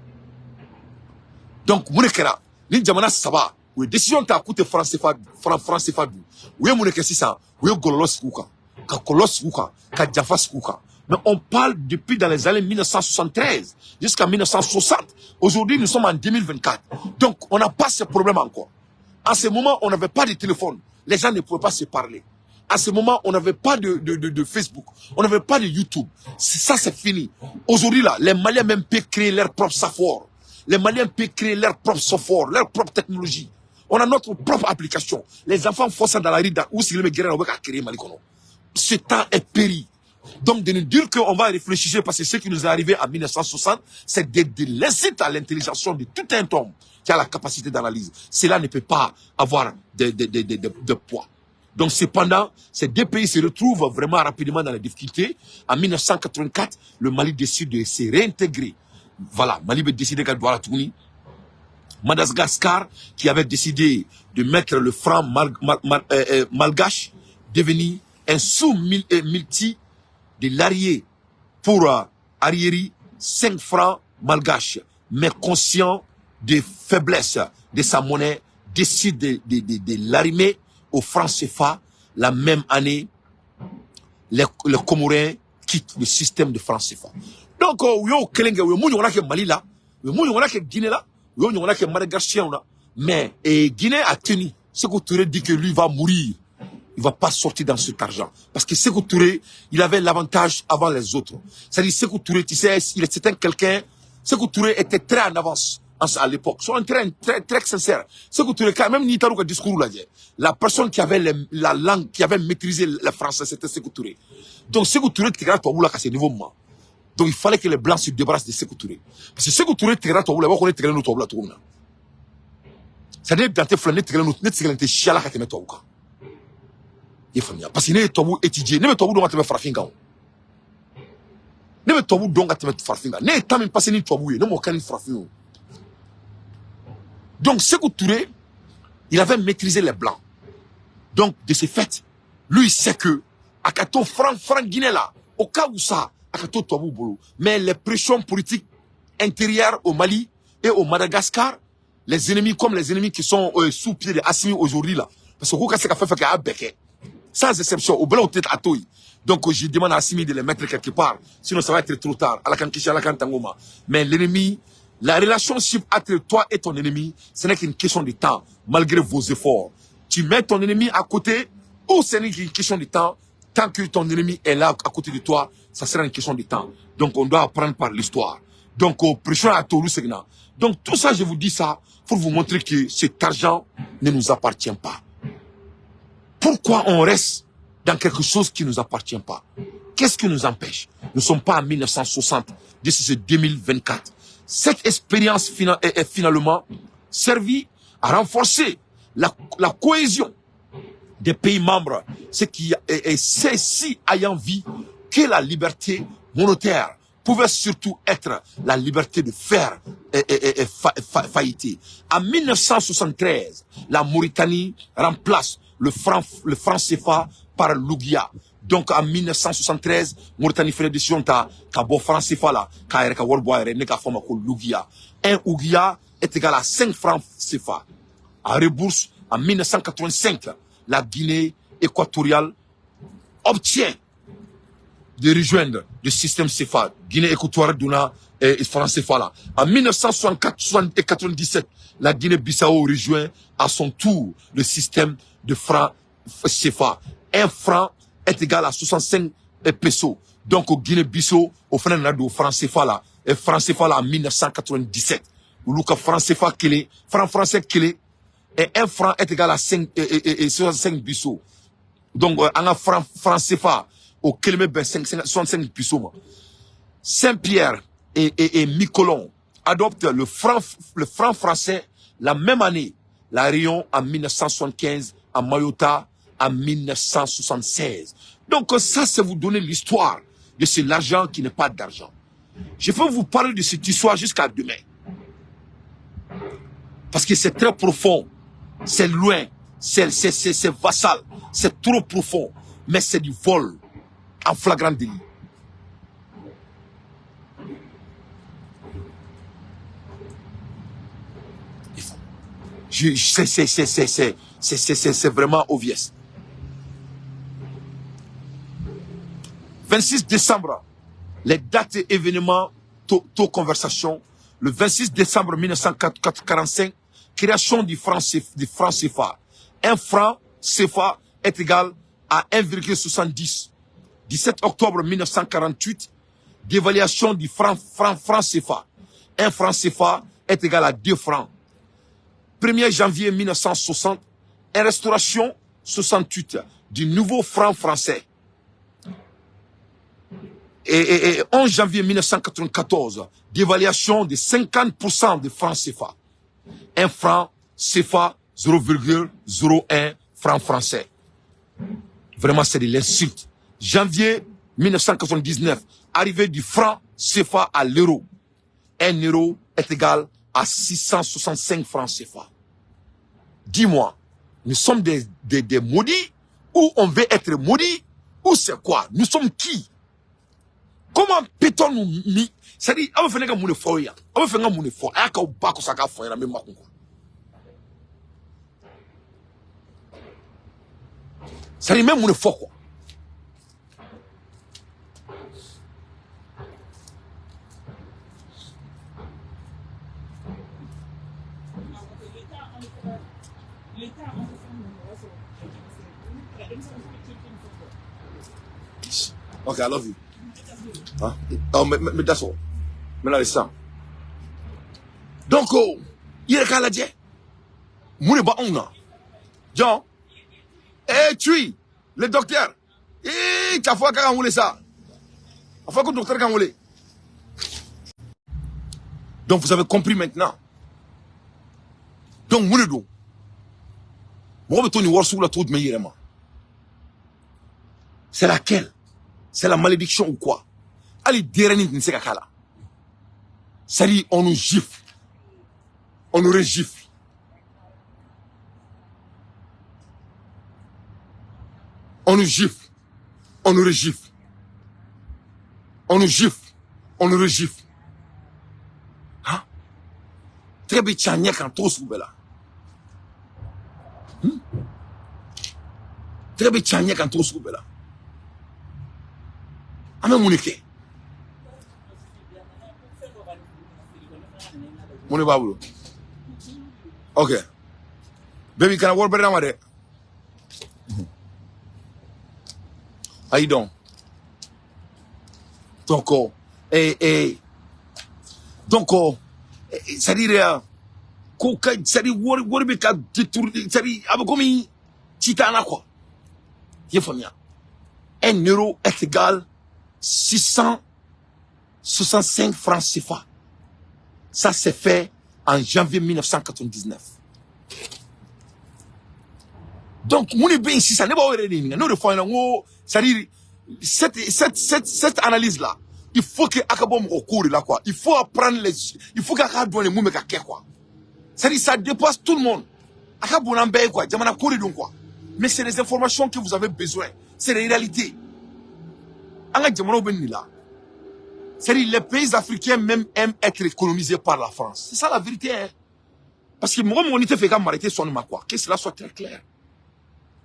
Donc, Mounekera, ni Jamana Saba, ou décision ta coûté français fadu, ou Mouneke Sissa, ou Golos Kuka, Kakolos Kuka, Kadjafas Kuka. Mais on parle depuis dans les années 1973 jusqu'à 1960. Aujourd'hui, nous sommes en 2024. Donc, on n'a pas ce problème encore. En ce moment, on n'avait pas de téléphone. Les gens ne pouvaient pas se parler. À ce moment, on n'avait pas de Facebook. On n'avait pas de YouTube. Ça, c'est fini. Aujourd'hui, là, les Maliens même peuvent créer leur propre savoir. Les Maliens peuvent créer leur propre software, leur propre technologie. On a notre propre application. Les enfants font ça dans la rue, où c'est le guerrier, on va créer Malikono. Ce temps est péri. Donc, de nous dire qu'on va réfléchir, parce que ce qui nous est arrivé en 1960, c'est de laisser à l'intelligence de tout un homme qui a la capacité d'analyse. Cela ne peut pas avoir de poids. Donc, cependant, ces deux pays se retrouvent vraiment rapidement dans les difficultés. En 1984, le Mali décide de se réintégrer. Voilà, Mali veut décider qu'elle doit la tourner. Madagascar, qui avait décidé de mettre le franc malgache, devenu un sous-multi de l'arrière pour arriérer 5 francs malgaches, mais conscient des faiblesses de sa monnaie, décide de l'arrimer au franc CFA. La même année, les Comoriens quittent le système de franc CFA. Donc, Mali là, Guinée là, mais Guinée a tenu. Sékou Touré dit que lui va mourir. Il ne va pas sortir dans cet argent. Parce que Sékou Touré, il avait l'avantage avant les autres. C'est-à-dire, Sékou Touré, tu sais, c'était quelqu'un. Sékou Touré était très en avance à l'époque. Soit très sincère. Sékou Touré, quand même, Nitarouka discours là, la personne qui avait la langue, qui avait maîtrisé le français, c'était Sékou Touré. Donc, Sékou Touré, tu regardes toi, à ce niveau. Donc, il fallait que les Blancs se débarrassent de Sékou Touré. Parce que Sékou Touré, tu regardes toi, on est très notre toi, c'est-à-dire, dans tes flancs, tu regardes tes chialas à te mettre toi. Parce que ne tobu étudier, ne tobu donc à te mettre farfinga. Ne tobu donc à te mettre farfinga. Ne t'as même passé ni tobu, ne m'aucun ni farfinga. Donc, Sékou Touré, il avait maîtrisé les Blancs. Donc, de ce fait, lui, il sait que, à Kato franc Guinée là, au cas où ça, à Kato tobu bolo. Mais les pressions politiques intérieures au Mali et au Madagascar, les ennemis comme les ennemis qui sont sous pied de Assimi aujourd'hui là. Parce que Kouka c'est qu'a fait qu'à Beke. Sans exception, au blanc peut-être à Toi. Donc je demande à Assimi de les mettre quelque part. Sinon ça va être trop tard. À la Kankisha, à la Kantangoma. Mais l'ennemi, la relationship entre toi et ton ennemi, ce n'est qu'une question de temps, malgré vos efforts. Tu mets ton ennemi à côté, ou ce n'est qu'une question de temps. Tant que ton ennemi est là à côté de toi, ça sera une question de temps. Donc on doit apprendre par l'histoire. Donc pression à Toulou Segna. Donc tout ça, je vous dis ça pour vous montrer que cet argent ne nous appartient pas. Pourquoi on reste dans quelque chose qui ne nous appartient pas? Qu'est-ce qui nous empêche? Nous ne sommes pas en 1960, d'ici c'est 2024. Cette expérience est finalement servie à renforcer la cohésion des pays membres, ce qui est si ayant vu que la liberté monétaire pouvait surtout être la liberté de faire failliter. En 1973, la Mauritanie remplace le franc CFA par l'Ouguiya. Donc en 1973, Mauritanie fait la décision qu'à bon franc CFA là, qu'à l'Ouguiya. Un Ouguiya est égal à 5 francs CFA. À rebourse, en 1985, la Guinée équatoriale obtient de rejoindre le système CFA. Guinée équatoriale d'Una et franc CFA là. En 1997, la Guinée-Bissau rejoint à son tour le système de franc CFA. Un franc est égal à 65 pesos. Donc au Guinée-Bissau, au franc CFA là, et franc CFA là en 1997. Où le franc CFA franc français et un franc est égal à 65 pesos. Donc en franc CFA au kilomètre 65 pesos. Saint-Pierre et Miquelon adoptent le franc français la même année. La Réunion en 1975, à Mayotta en 1976. Donc ça, c'est vous donner l'histoire de cet argent qui n'est pas d'argent. Je peux vous parler de cette histoire jusqu'à demain. Parce que c'est très profond, c'est loin, c'est vassal, c'est trop profond, mais c'est du vol en flagrant délit. C'est vraiment obvious. 26 décembre, les dates et événements, taux conversation. Le 26 décembre 1945, création du franc CFA. Un franc CFA est égal à 1,70. 17 octobre 1948, dévaluation du franc CFA. Un franc CFA est égal à 2 francs. 1er janvier 1960, restauration 68 du nouveau franc français. Et 11 janvier 1994, dévaluation de 50% de franc CFA. Un franc CFA 0,01 franc français. Vraiment, c'est de l'insulte. Janvier 1999, arrivée du franc CFA à l'euro. 1 euro est égal à 665 francs CFA. Dis-moi, nous sommes des maudits ou on veut être maudits ou c'est quoi? Nous sommes qui? Comment peut-on nous mis? C'est-à-dire, on va faire un monde fort. On va faire un monde fort. On va faire un monde fort. C'est-à-dire, même monde fort. Okay, I love you. Huh? Oh, mais that's all. Mais là, le sang. Donc, il est qu'à la dire. Moune ba on a. John. Eh, tu le docteur. Eh, tu as fait qu'à rouler ça. Il faut que le docteur qu'à rouler. Donc, vous avez compris maintenant. Donc, moune do. Moi, je vais voir sur la tour de meilleur. C'est laquelle? C'est la malédiction ou quoi? Allez, dernier, ne sait qu'à là. C'est-à-dire, on nous gifle. On nous régifle. On nous gifle. On nous régifle. On nous gifle. On nous régifle. Hein? Très bien, tchania quand tout se là. Très bien, tchania quand tout se là. Ame mounike. Moune babou. Okay. Baby, can I work better than that? How you doing? Donc, c'est-à-dire, c'est-à-dire, what be ka détourner, c'est-à-dire, avec comme titana quoi. Y'a famille. 1 euro est égal 665 francs CFA. Ça s'est fait en janvier 1999. Donc, mon bien ici, ça n'est pas vrai. C'est-à-dire, cette analyse-là, il faut que Akabom au cours là, quoi. Il faut apprendre il faut qu'Akabom les moumeka quoi. C'est-à-dire, ça dépasse tout le monde. Akabom n'embête quoi. Jamana cours donc quoi. Mais c'est les informations que vous avez besoin. C'est les réalités. C'est-à-dire, les pays africains même aiment être colonisés par la France. C'est ça la vérité. Hein? Parce que moi, mon unité fait qu'à m'arrêter son nom quoi. Que cela soit très clair.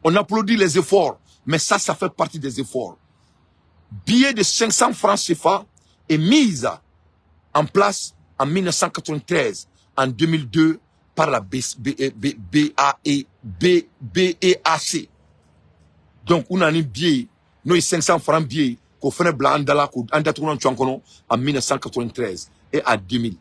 On applaudit les efforts, mais ça fait partie des efforts. Billet de 500 francs CFA est mise en place en 1993, en 2002, par la BEAC. Donc, on a un billet, nous 500 francs billet, qu'on fait blanc en 1993 et à 2000.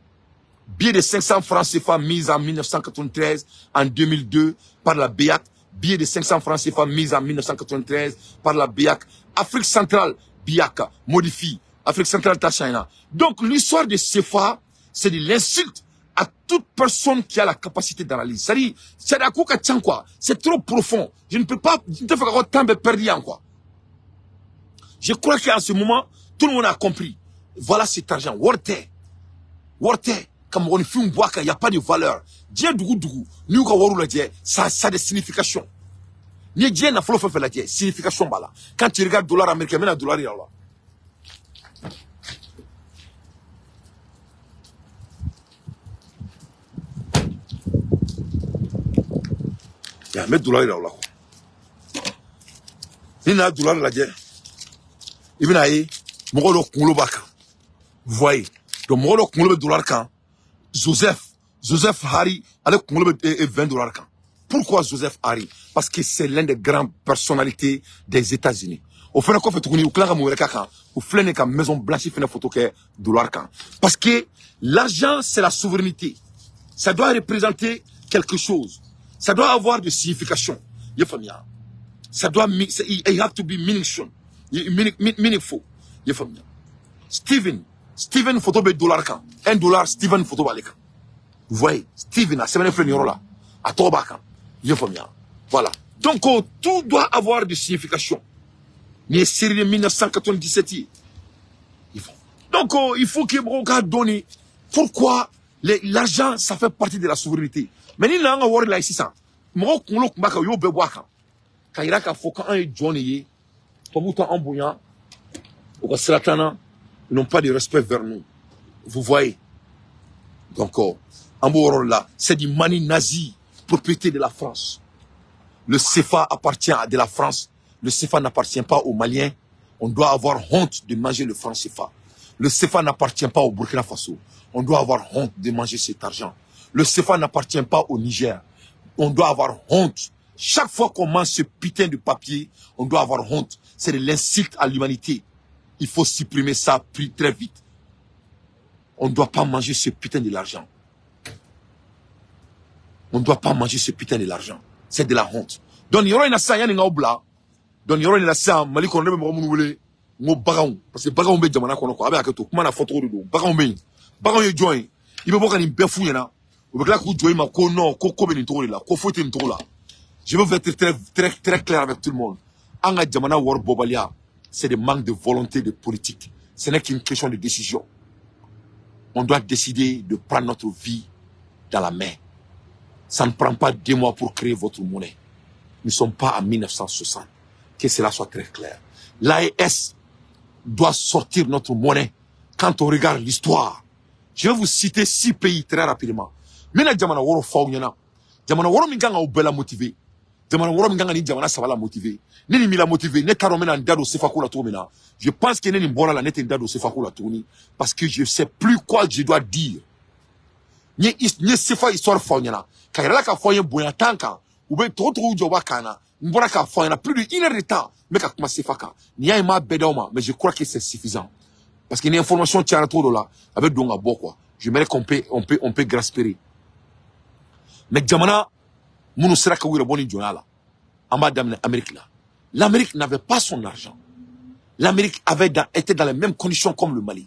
Billet de 500 francs CFA mise en 1993, en 2002, par la BEAC. Billet de 500 francs CFA mise en 1993 par la BEAC. Afrique centrale, BEAC, modifie. Afrique centrale, China. Donc, l'histoire de CFA, c'est de l'insulte à toute personne qui a la capacité d'analyse. C'est-à-dire, c'est trop profond. Je ne peux pas, je ne peux pas avoir tant de perdu quoi. Je crois qu'en ce moment, tout le monde a compris. Voilà cet argent. Worte. Comme on fait un bois, il n'y a pas de valeur. Dieu dougou, nous ça a des significations. Ni Dieu n'a pas fait la signification bala. Quand tu regardes dollar américain, même le dollar là. Il y a un dollar là. Il y a un dollar là. Il y a un dollar là. Vous voyez, donc mon dollar quand Joseph Joseph Hari, allez, 20 $. Pourquoi Joseph Hari? Parce que c'est l'un des grandes personnalités des États-Unis. Au fait, on fait tourner au clan au flâner comme Maison Blanche, il fait une photo qui est $. Parce que l'argent, c'est la souveraineté. Ça doit représenter quelque chose. Ça doit avoir de signification. Ça doit, it have to be meaningful. Steven photo be $. $1, Steven photo baleka. Vous voyez, Steven a 7 francs là. À Tobaka. Voilà. Donc, tout doit avoir de signification. Mais série de 1997. Donc, il faut que vous donner pourquoi l'argent, ça fait partie de la souveraineté. Mais nous avons voir là ici ça. Moi, on l'a combattu au Béboaka. Quand il y a qu'à faut quand un Johnny, pour autant en bouillant, au Sratana, ils n'ont pas de respect vers nous. Vous voyez. Donc, en bon là, c'est du mani nazi, propriété de la France. Le CFA appartient à de la France. Le CFA n'appartient pas aux Maliens. On doit avoir honte de manger le franc CFA. Le CFA n'appartient pas au Burkina Faso. On doit avoir honte de manger cet argent. Le CFA n'appartient pas au Niger. On doit avoir honte. Chaque fois qu'on mange ce putain de papier, on doit avoir honte. C'est de l'insulte à l'humanité. Il faut supprimer ça très vite. On ne doit pas manger ce putain de l'argent. On ne doit pas manger ce putain de l'argent. C'est de la honte. Donc, il y aura une assaille, il y a une donc, il y aura une assaille, Mali, qu'on aime, on bagaon. Parce que bagaon, be jamana, qu'on a, avec tout, comment la photo de dos, bagaon, bagaon, il joint. Il veut voir qu'il y a une belle fouille, là. Au beau là, qu'on joint, ma, qu'on non, qu'on ben, une là, qu'on faut une là. Je veux être très clair avec tout le monde. Anga jamana, war bobalia, c'est des manques de volonté de politique. Ce n'est qu'une question de décision. On doit décider de prendre notre vie dans la main. Ça ne prend pas 2 mois pour créer votre monnaie. Nous ne sommes pas en 1960. Que cela soit très clair. L'AES doit sortir notre monnaie quand on regarde l'histoire. Je vais vous citer 6 pays très rapidement. Mina jamana woro faounyana. Jamana woro minganga ubela motivé. Jamana woro minganga ni jamana savala motivé. Nini mila motivé. Ne taro mena ndado sefakula toumena. Je pense que nini mbora la nete ndado sefakula touni. Parce que je ne sais plus quoi je dois dire. Nye sefa histoire faounyana. Kairala ka foye boya tanka. Oube toto ujoba kana. Mbora ka foye plus de 1 heure de temps. Mais ka kuma sefaka. Nia ima bedauma. Mais je crois que c'est suffisant. Parce qu'il y a une information qui est trop là. Avec donga bo quoi. Je me qu'on peut grasper. Mais jamana, mounou sera ka wira boni jonala. Amba damne Amérique là. L'Amérique n'avait pas son argent. L'Amérique était dans les mêmes conditions comme le Mali.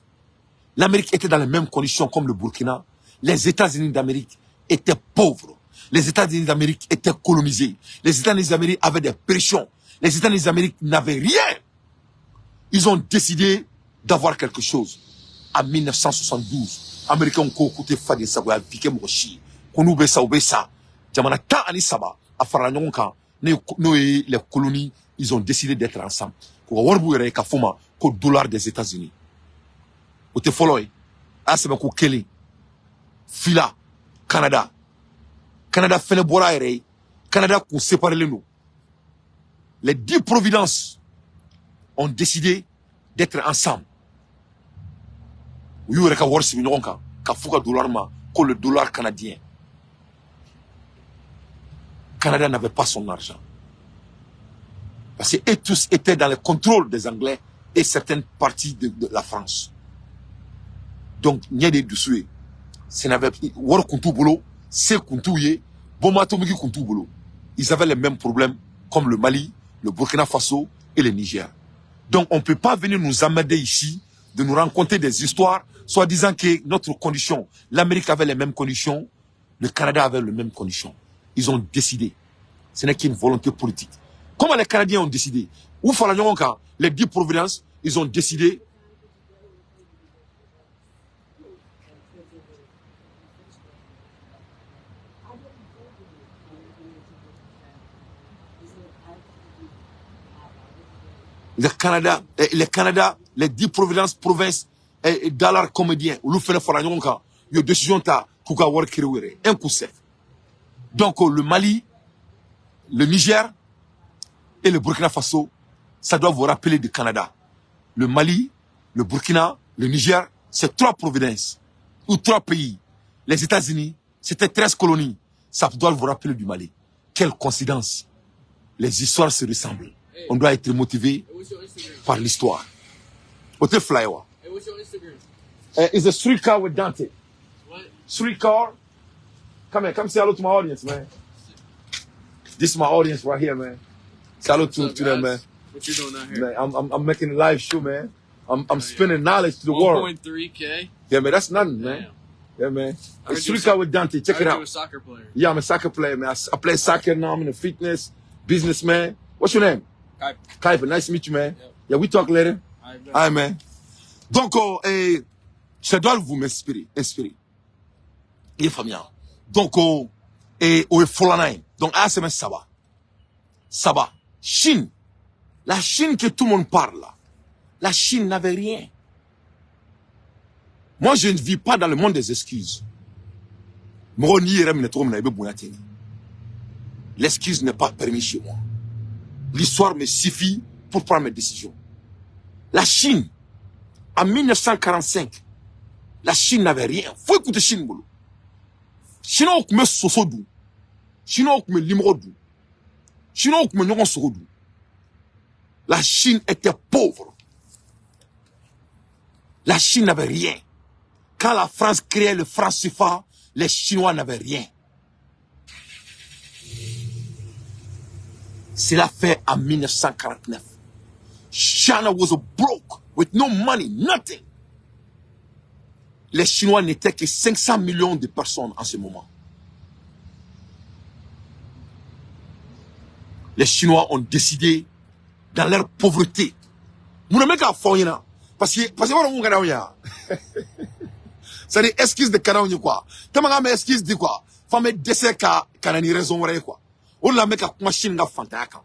L'Amérique était dans les mêmes conditions comme le Burkina. Les États-Unis d'Amérique étaient pauvres. Les États-Unis d'Amérique étaient colonisés. Les États-Unis d'Amérique avaient des pressions. Les États-Unis d'Amérique n'avaient rien. Ils ont décidé d'avoir quelque chose. En 1972, Américains ont coûté Fadi Saboya, Piqué Moshi, Konoube Saoubessa, Jamana Ta Anisaba, Afaranyonka, les colonies, ils ont décidé d'être ensemble. Pour avoir un Kafuma, pour $, des États-Unis. Au Tefoloy, Asebakou Kelly, Fila, Canada. Canada fait le bois aéré. Canada qu'on sépare les nous. Les 10 providences ont décidé d'être ensemble. Il y a le dollar canadien. Canada n'avait pas son argent. Parce que tous étaient dans le contrôle des Anglais et certaines parties de la France. Donc, il y a des dessous. Ils avaient les mêmes problèmes comme le Mali, le Burkina Faso et le Niger. Donc, on ne peut pas venir nous amener ici, de nous raconter des histoires, soit disant que notre condition, l'Amérique avait les mêmes conditions, le Canada avait les mêmes conditions. Ils ont décidé. Ce n'est qu'une volonté politique. Comment les Canadiens ont décidé? Ou les 10 providences, ils ont décidé. Le Canada, les 10 provinces, dans l'art comédien, où nous faisons une décision un coup sec. Donc, le Mali, le Niger et le Burkina Faso, ça doit vous rappeler du Canada. Le Mali, le Burkina, le Niger, c'est 3 provinces, ou 3 pays. Les États-Unis C'était 13 colonies. Ça doit vous rappeler du Mali. Quelle coïncidence. Les histoires se ressemblent. On doit être motivé par l'histoire. What's flyer? Hey, what's your Instagram? It's a streetcar with Dante. What? Streetcar. Come here, come say hello to my audience, man. This is my audience right here, man. Say hello to them, man. What you doing out here? Man, I'm making a live show, man. I'm spinning knowledge to the world. 1.3K. Yeah, man, that's nothing, man. Damn. Yeah, man. I heard It's you Streetcar a- with Dante. I Check heard it you a out. soccer player. Yeah, I'm a soccer player, man. I play soccer now. I'm in the fitness, businessman. What's your name? Kuiper. Kuiper. Nice to meet you, man. Yep. Yeah, we talk later. Alright, All right, man. Donc, je dois vous m'inspirer. Les familles. Donc, Folanaï. Donc, c'est Saba. Saba. Chine. La Chine que tout le monde parle, là. La Chine n'avait rien. Moi, je ne vis pas dans le monde des excuses. L'excuse n'est pas permise chez moi. L'histoire me suffit pour prendre mes décisions. La Chine, en 1945, la Chine n'avait rien. Faut écouter Chine, bolo. Chinois qui me sosodou. Chinois qui me limrodou. Chinois qui me nyon sorodou. La Chine était pauvre. La Chine n'avait rien. Quand la France créait le franc CFA, les Chinois n'avaient rien. Cela fait en 1949. China was broke with no money, nothing. Les Chinois n'étaient que 500 millions de personnes en ce moment. Les Chinois ont décidé, dans leur pauvreté, vous ne mettez pas à parce que voilà, c'est-à-dire, excuse de canard, quoi. T'as ma excuse de quoi? Femme décès canani raison, quoi. On la met à machine ga fantaka.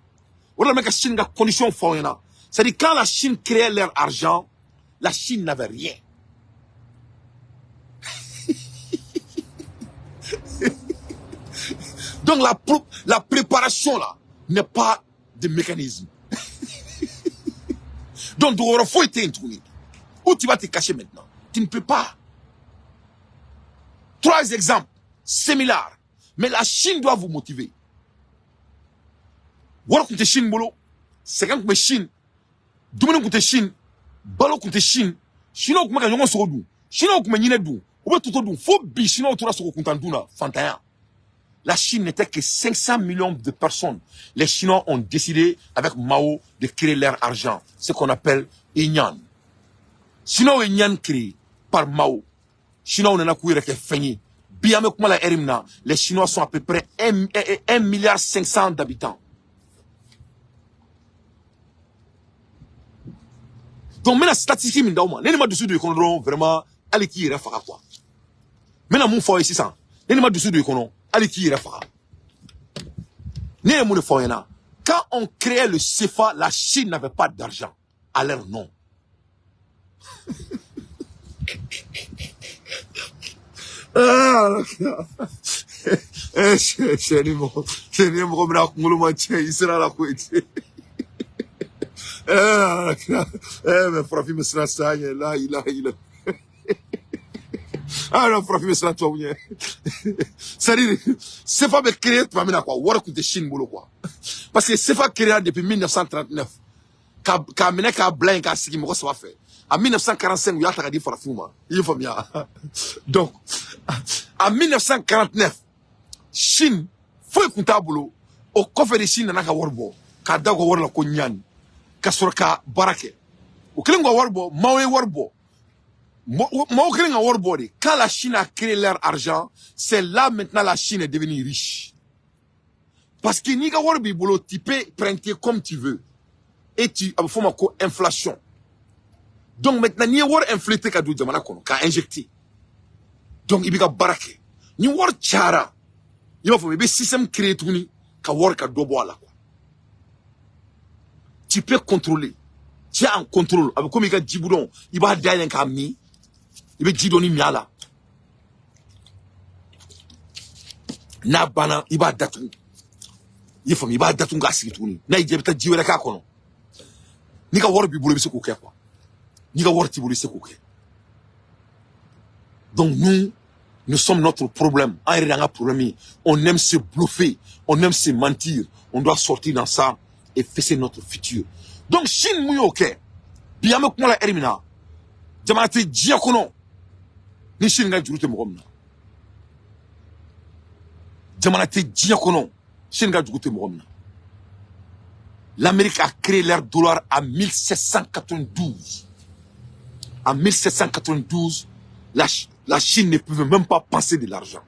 On la met à Chine ga condition foyena. C'est-à-dire, quand la Chine créait leur argent, la Chine n'avait rien. Donc, la préparation, là, n'est pas de mécanisme. Donc, il faut être introuvable. Où tu vas te cacher maintenant? Tu ne peux pas. 3 exemples similaires. Mais la Chine doit vous motiver. Voilà contre Chine, bolo. C'est quand que Chine. Doumine contre Chine. Balo contre Chine. Chinois comme quand on se redoute. Chinois comme n'y n'est d'où. Ou bien tout au faut bi Chinois autour de ce qu'on d'où Fantaya. La Chine n'était que 500 millions de personnes. Les Chinois ont décidé, avec Mao, de créer leur argent. Ce qu'on appelle Inyan. Chinois Inyan créé par Mao. Chinois, on en a couru avec Feni. Bien avec moi la Erimna, les Chinois sont à peu près 1,5 milliard d'habitants. Donc, maintenant, statistique, n'est-ce dessous de l'économie, vraiment, allez qui irait faire quoi. Maintenant, mon foyer, c'est ça. N'est-ce dessous de l'économie, allez qui irait faire. N'est-ce mon foyer là. Quand on créait le CFA, la Chine n'avait pas d'argent. À leur nom. C'est pas créé, tu vas me quoi, war de Chine, quoi. Parce que c'est pas créé depuis 1939. Quand mené qu'à blanc, qu'à ce qui me reçoit fait. En 1945, il y a un dit pour la fuma. Il faut bien. Donc, en 1949, Chine, faut écouter boulot. Au coffre de Chine, n'a qu'à warbo. Qu'à dago war la konyan. Qu'à sur ka barake. Au clé warbo, mawe warbo. Quand la Chine a créé leur argent, c'est là maintenant la Chine est devenue riche. Parce que Niga Warbi Bolo, tu peux prêter comme tu veux. Et tu as fait inflation. Donc maintenant, ni war inflété qu'à dou jamana kono, qu'à injecté. Donc il y a barake. Ni war chara. Il va falloir système créé tout ni, qu'à war qu'à dobo ala quoi. Tu peux contrôler. Tu as un contrôle. Avec comme il y a djiboudon, il va d'ailleurs qu'à mi. Il va djidoni miala. Na bana, il va datou. Il faut il va datou ngasi tout ni. Na il jebita djiwele ka kono. Ni ka war bi bolo bi se ko ke quoi. Ni ka war ti bolo se ko ke. Donc nous, Nous sommes notre problème. On aime se bluffer, on aime se mentir. On doit sortir dans ça et fesser notre futur. Donc, Chine Mouyoke, bien me kumala erimina, Jamanate Diakono, ni Chine nga jurute mugomna. Jamanate Diakono, Chine nga jurute mugomna. L'Amérique a créé leur dollar en 1792. En 1792, la Chine ne pouvait même pas penser de l'argent.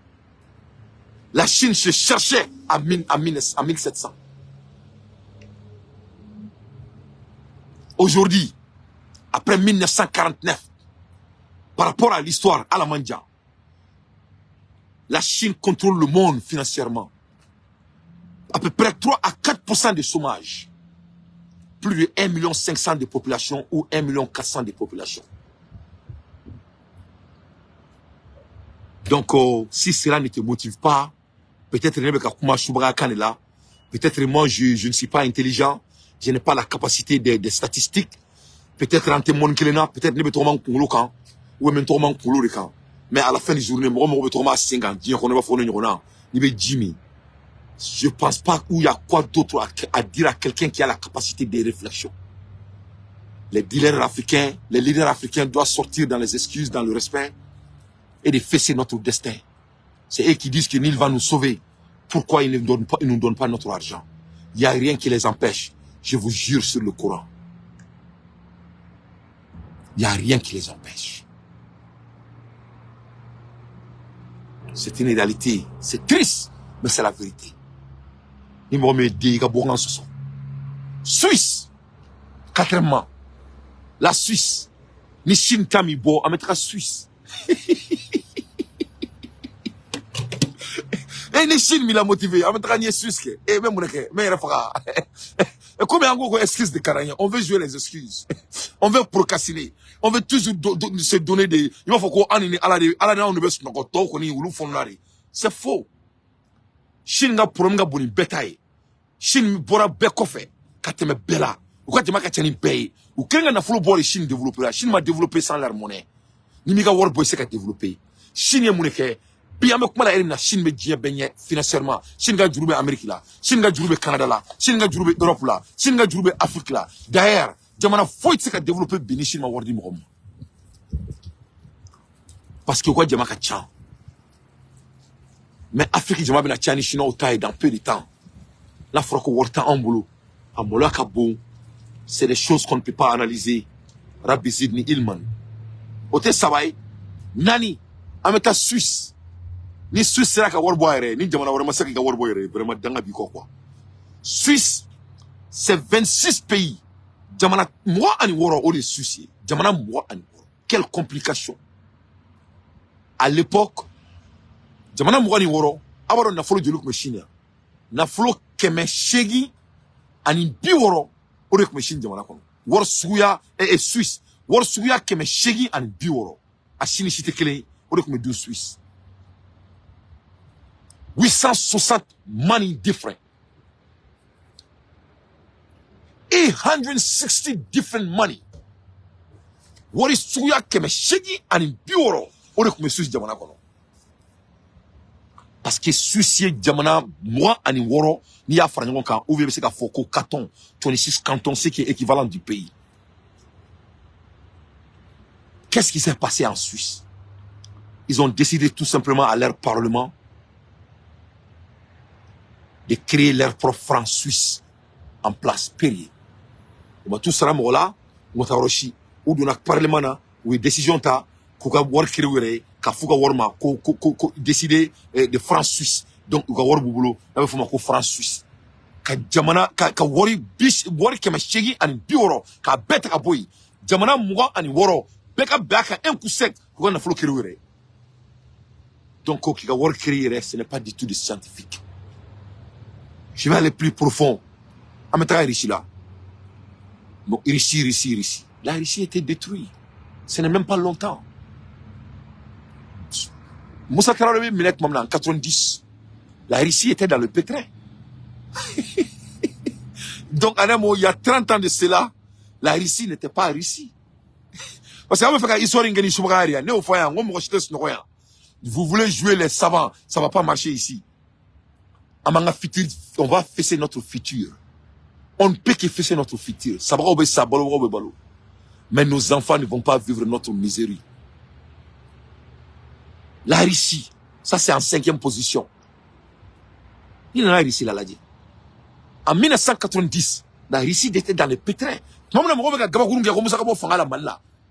La Chine se cherchait en 1700. Aujourd'hui, après 1949, par rapport à l'histoire, à la Mandia, la Chine contrôle le monde financièrement. À peu près 3 à 4% de chômage. Plus de 1,5 million de population ou 1,4 million de population. Donc, si cela ne te motive pas, peut-être moi je ne suis pas intelligent, je n'ai pas la capacité des statistiques. Peut-être en témoin peut-être mais à la fin du journée, je ne pense pas qu'il y a quoi d'autre à dire à quelqu'un qui a la capacité de réflexion. Les leaders africains doivent sortir dans les excuses, dans le respect et de fesser notre destin. C'est eux qui disent que Nil va nous sauver. Pourquoi ils ne nous donnent pas notre argent? Il n'y a rien qui les empêche. Je vous jure sur le Coran. Il n'y a rien qui les empêche. C'est une réalité. C'est triste, mais c'est la vérité. Suisse, quatrièmement, la Suisse, ni Chine Kamibo, ametra Suisse. Et ni Chine m'a motivé, ametra ni Suisse. Et même mais et comme il y a excuses de Karanya, on veut jouer les excuses. On veut procrastiner. On veut toujours se donner des. Il faut qu'on c'est faux. Chine n'a problème ga boni betaille. Chine bora bekofe kateme bela. Ou quand tu m'as qu'à payer. Ou quand on a fallu voir les Chine développer. La Chine m'a développé sans leur monnaie. Ni miga war boy c'est qu'à développer. Chine est monnaie. Bien me comment la Chine Chine me dit bien financièrement. Chine ga djourbe Amérique là. Chine ga djourbe Canada là. Chine ga djourbe Europe là. Chine ga djourbe Afrique là. D'ailleurs, jamana faut c'est qu'à développer béni Chine ma war di mom. Parce que quoi jamaka tchan. Mais Afrique jamana bena tchani Chine au taille dans peu de temps. La froko warta en boulot. En boulot bon. C'est des choses qu'on ne peut pas analyser. Rabbi Zidni Ilman. Ote Sabaï, Nani, Ameta Suisse. Ni Suisse c'est là qu'à Warboire, ni Jamana Warmasa qui a Warboire, vraiment dans la bico quoi. Suisse, c'est 26 pays. Jamana, moi, en Woro, on est Suisse. Jamana, moi, en Woro. Quelle complication. À l'époque, Jamana, moi, en Woro, avant on a fallu de l'ouk machine. Na fallu que mes chegi, en biworo, on est machine Jamana. War Suya et Suisse. War Suya que mes chegi, en biworo. A Chinichite Kele, on est comme Suisse. 860 money different. 860 different money. What is Suya Keme Shegi and in Bureau? Or comme Suisse Jamana kono. Parce que Suisse Jamana, moi, en Woro, ni a Franyon kan, ou bien c'est qu'à Foko, canton, 26 cantons, c'est qui est équivalent du pays. Qu'est-ce qui s'est passé en Suisse? Ils ont décidé tout simplement à leur parlement de créer leur propre franc suisse en place, périer. On va tout ça là, on va rochi, ou dans le parlement, ou décision ta, qu'on va créer, qu'on va warma, qu'on décider de franc suisse. Donc, on va voir boulot, là, il faut qu'on franc suisse. Ka jamana, ka wari bish, wari kema shegi ani bioro, ka beta ka boy. Jamana muga ani woro, beka baka un coup sec, qu'on va falloir créer. Donc, qu'on va créer, ce n'est pas du tout de scientifique. Je vais aller plus profond. Ametra Russie là. Bon, Russie. La Russie était détruite. Ce n'est même pas longtemps. Moussa Traoré Minet Mamla en 90. La Russie était dans le pétrin. Donc, il y a 30 ans de cela, la Russie n'était pas Russie. Parce que, Vous voulez jouer les savants, ça ne va pas marcher ici. On va fesser notre futur. On ne peut que fesser notre futur. Mais nos enfants ne vont pas vivre notre misérie. La Russie, ça c'est en 5e position. Il y en a ici, là, dit. En 1990, la Russie était dans le pétrin. Il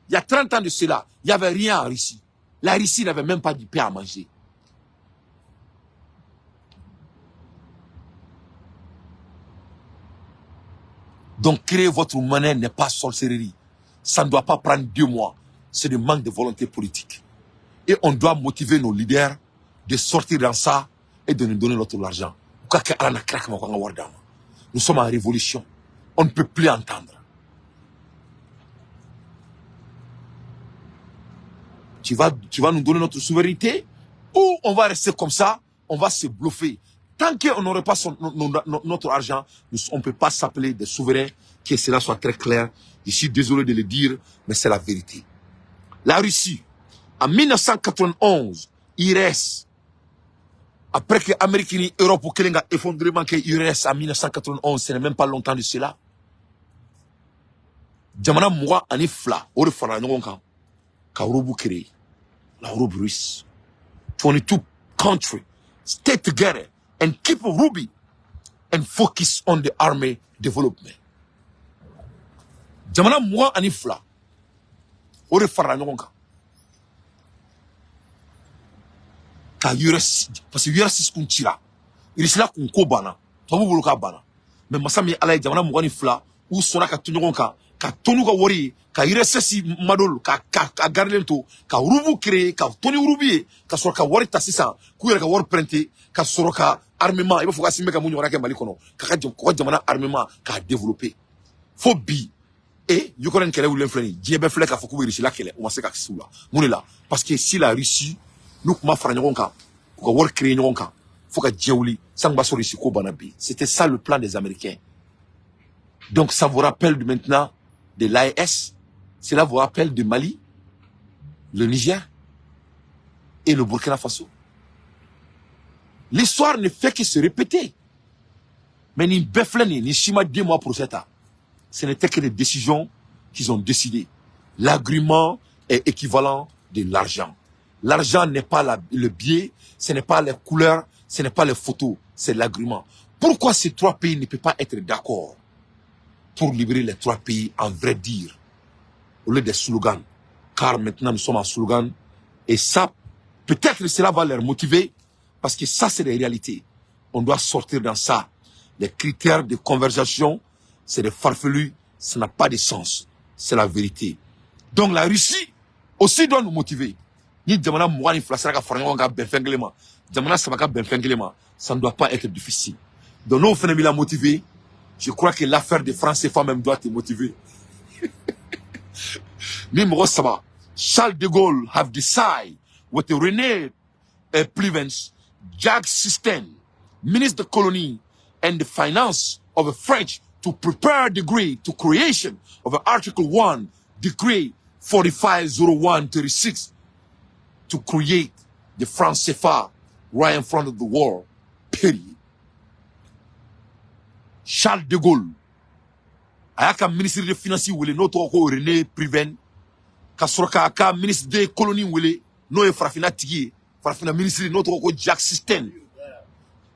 y a 30 ans de cela, il n'y avait rien en Russie. La Russie n'avait même pas du pain à manger. Donc, créer votre monnaie n'est pas sorcellerie. Ça ne doit pas prendre 2 mois. C'est du manque de volonté politique. Et on doit motiver nos leaders de sortir dans ça et de nous donner notre argent. Nous sommes en révolution. On ne peut plus entendre. Tu vas nous donner notre souveraineté ou on va rester comme ça, on va se bluffer. Tant qu'on n'aurait pas notre argent, on ne peut pas s'appeler des souverains, que cela soit très clair. Je suis désolé de le dire, mais c'est la vérité. La Russie, en 1991, il reste, après que l'Amérique et l'Europe ont effondrement, qu'il reste en 1991, ce n'est même pas longtemps de cela. Jamana Moua en Ifla, au refara n'onka, Kaurubu créé, la Europe russe. 22 countries, stay together and keep Ruby and focus on the army development. Jamana Moua en Ifla, au refara n'onka. Parce que URSS kun tira irisila kun ko bana tabu bulu ka bana mais masami ala jamana mugani fla ou sona ka tunyogon ka tonu ka wori ka URSS madol ka garden to ka rubu créer ka toni rubi ka soro ka wori tasisa ku yere ka wori prenter ka soro ka armement il faut ka simbe ka munyo rake mali kono ka jamana armement ka développer faut bi et Ukraine kele wulen flani diebe fle ka foku irisila kele on sait ka sula munela parce que si la Russie nous comment faire pour créer faut que Djaouli c'était ça le plan des Américains. Donc ça vous rappelle maintenant de l'AES, cela vous rappelle de Mali, le Niger et le Burkina Faso. L'histoire ne fait que se répéter. Mais ni Befleni ni Shima 2 mois pour ça. Ce n'était que des décisions qu'ils ont décidées. L'agrément est équivalent de l'argent. L'argent n'est pas le biais, ce n'est pas les couleurs, ce n'est pas les photos, c'est l'agrément. Pourquoi ces 3 pays ne peuvent pas être d'accord pour libérer les 3 pays en vrai dire, au lieu des slogans? Car maintenant nous sommes en slogan et ça, peut-être que cela va leur motiver parce que ça c'est les réalités. On doit sortir dans ça. Les critères de conversation, c'est des farfelus, ça n'a pas de sens. C'est la vérité. Donc la Russie aussi doit nous motiver. Ni jamana mouani flasara ka farango benfenglema jamana sabaka benfenglema ça ne doit pas être difficile. Donc nous on la motiver. Je crois que l'affaire des Français femmes même doit te motiver. Numéro 7, Charles de Gaulle have decided with René Plevens, Jacques Sistine, Minister of the Colony and the Finance of the French to prepare decree to creation of Article 1, Decree 450136 to create the France CFA right in front of the world. Period. Charles de Gaulle, ayaka ministre de Finances wele no to ko René Préven, ka soroka aka ministre de Colonie wele no e farafina tigi, farafina ministre no to ko Jacques Sistine.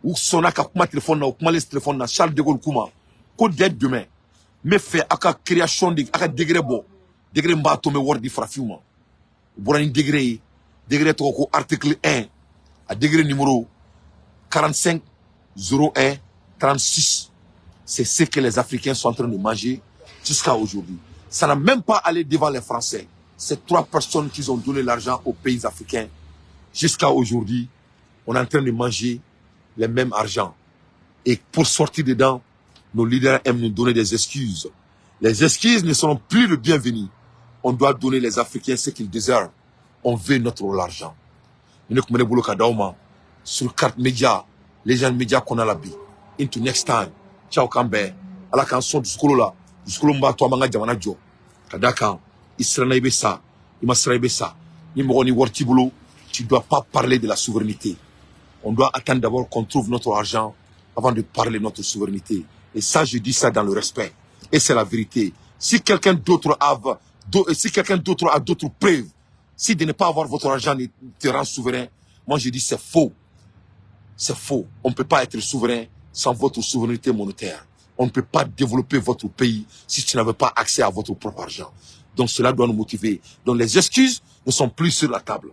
Ou sona ka kuma téléphone na ou kuma les téléphone na Charles de Gaulle kuma ko dès demain me fait aka création de aka degré bo degré mba to me word di farafima. Borani degré to ko article 1 à degré numéro 45 01 36. C'est ce que les Africains sont en train de manger jusqu'à aujourd'hui. Ça n'a même pas allé devant les Français. C'est 3 personnes qui ont donné l'argent aux pays africains. Jusqu'à aujourd'hui, on est en train de manger les mêmes argent. Et pour sortir dedans, nos leaders aiment nous donner des excuses. Les excuses ne seront plus le bienvenu. On doit donner les Africains ce qu'ils désirent. On veut notre argent. Sur carte média, les gens médias qu'on a la vie. Into next time. Ciao Kambe. À la canson du skolo là. Du skolo mba to manga jamana jo. Kadaka. Israna ibesa. Imasra ibesa. Ni mo ni worti bulu. tu ne dois pas parler de la souveraineté. On doit attendre d'abord qu'on trouve notre argent avant de parler de notre souveraineté. Et ça, je dis ça dans le respect. Et c'est la vérité. Si quelqu'un d'autre a d'autres preuves, si de ne pas avoir votre argent te rend souverain, moi je dis c'est faux. C'est faux. On ne peut pas être souverain sans votre souveraineté monétaire. On ne peut pas développer votre pays si tu n'avez pas accès à votre propre argent. Donc cela doit nous motiver. Donc les excuses ne sont plus sur la table.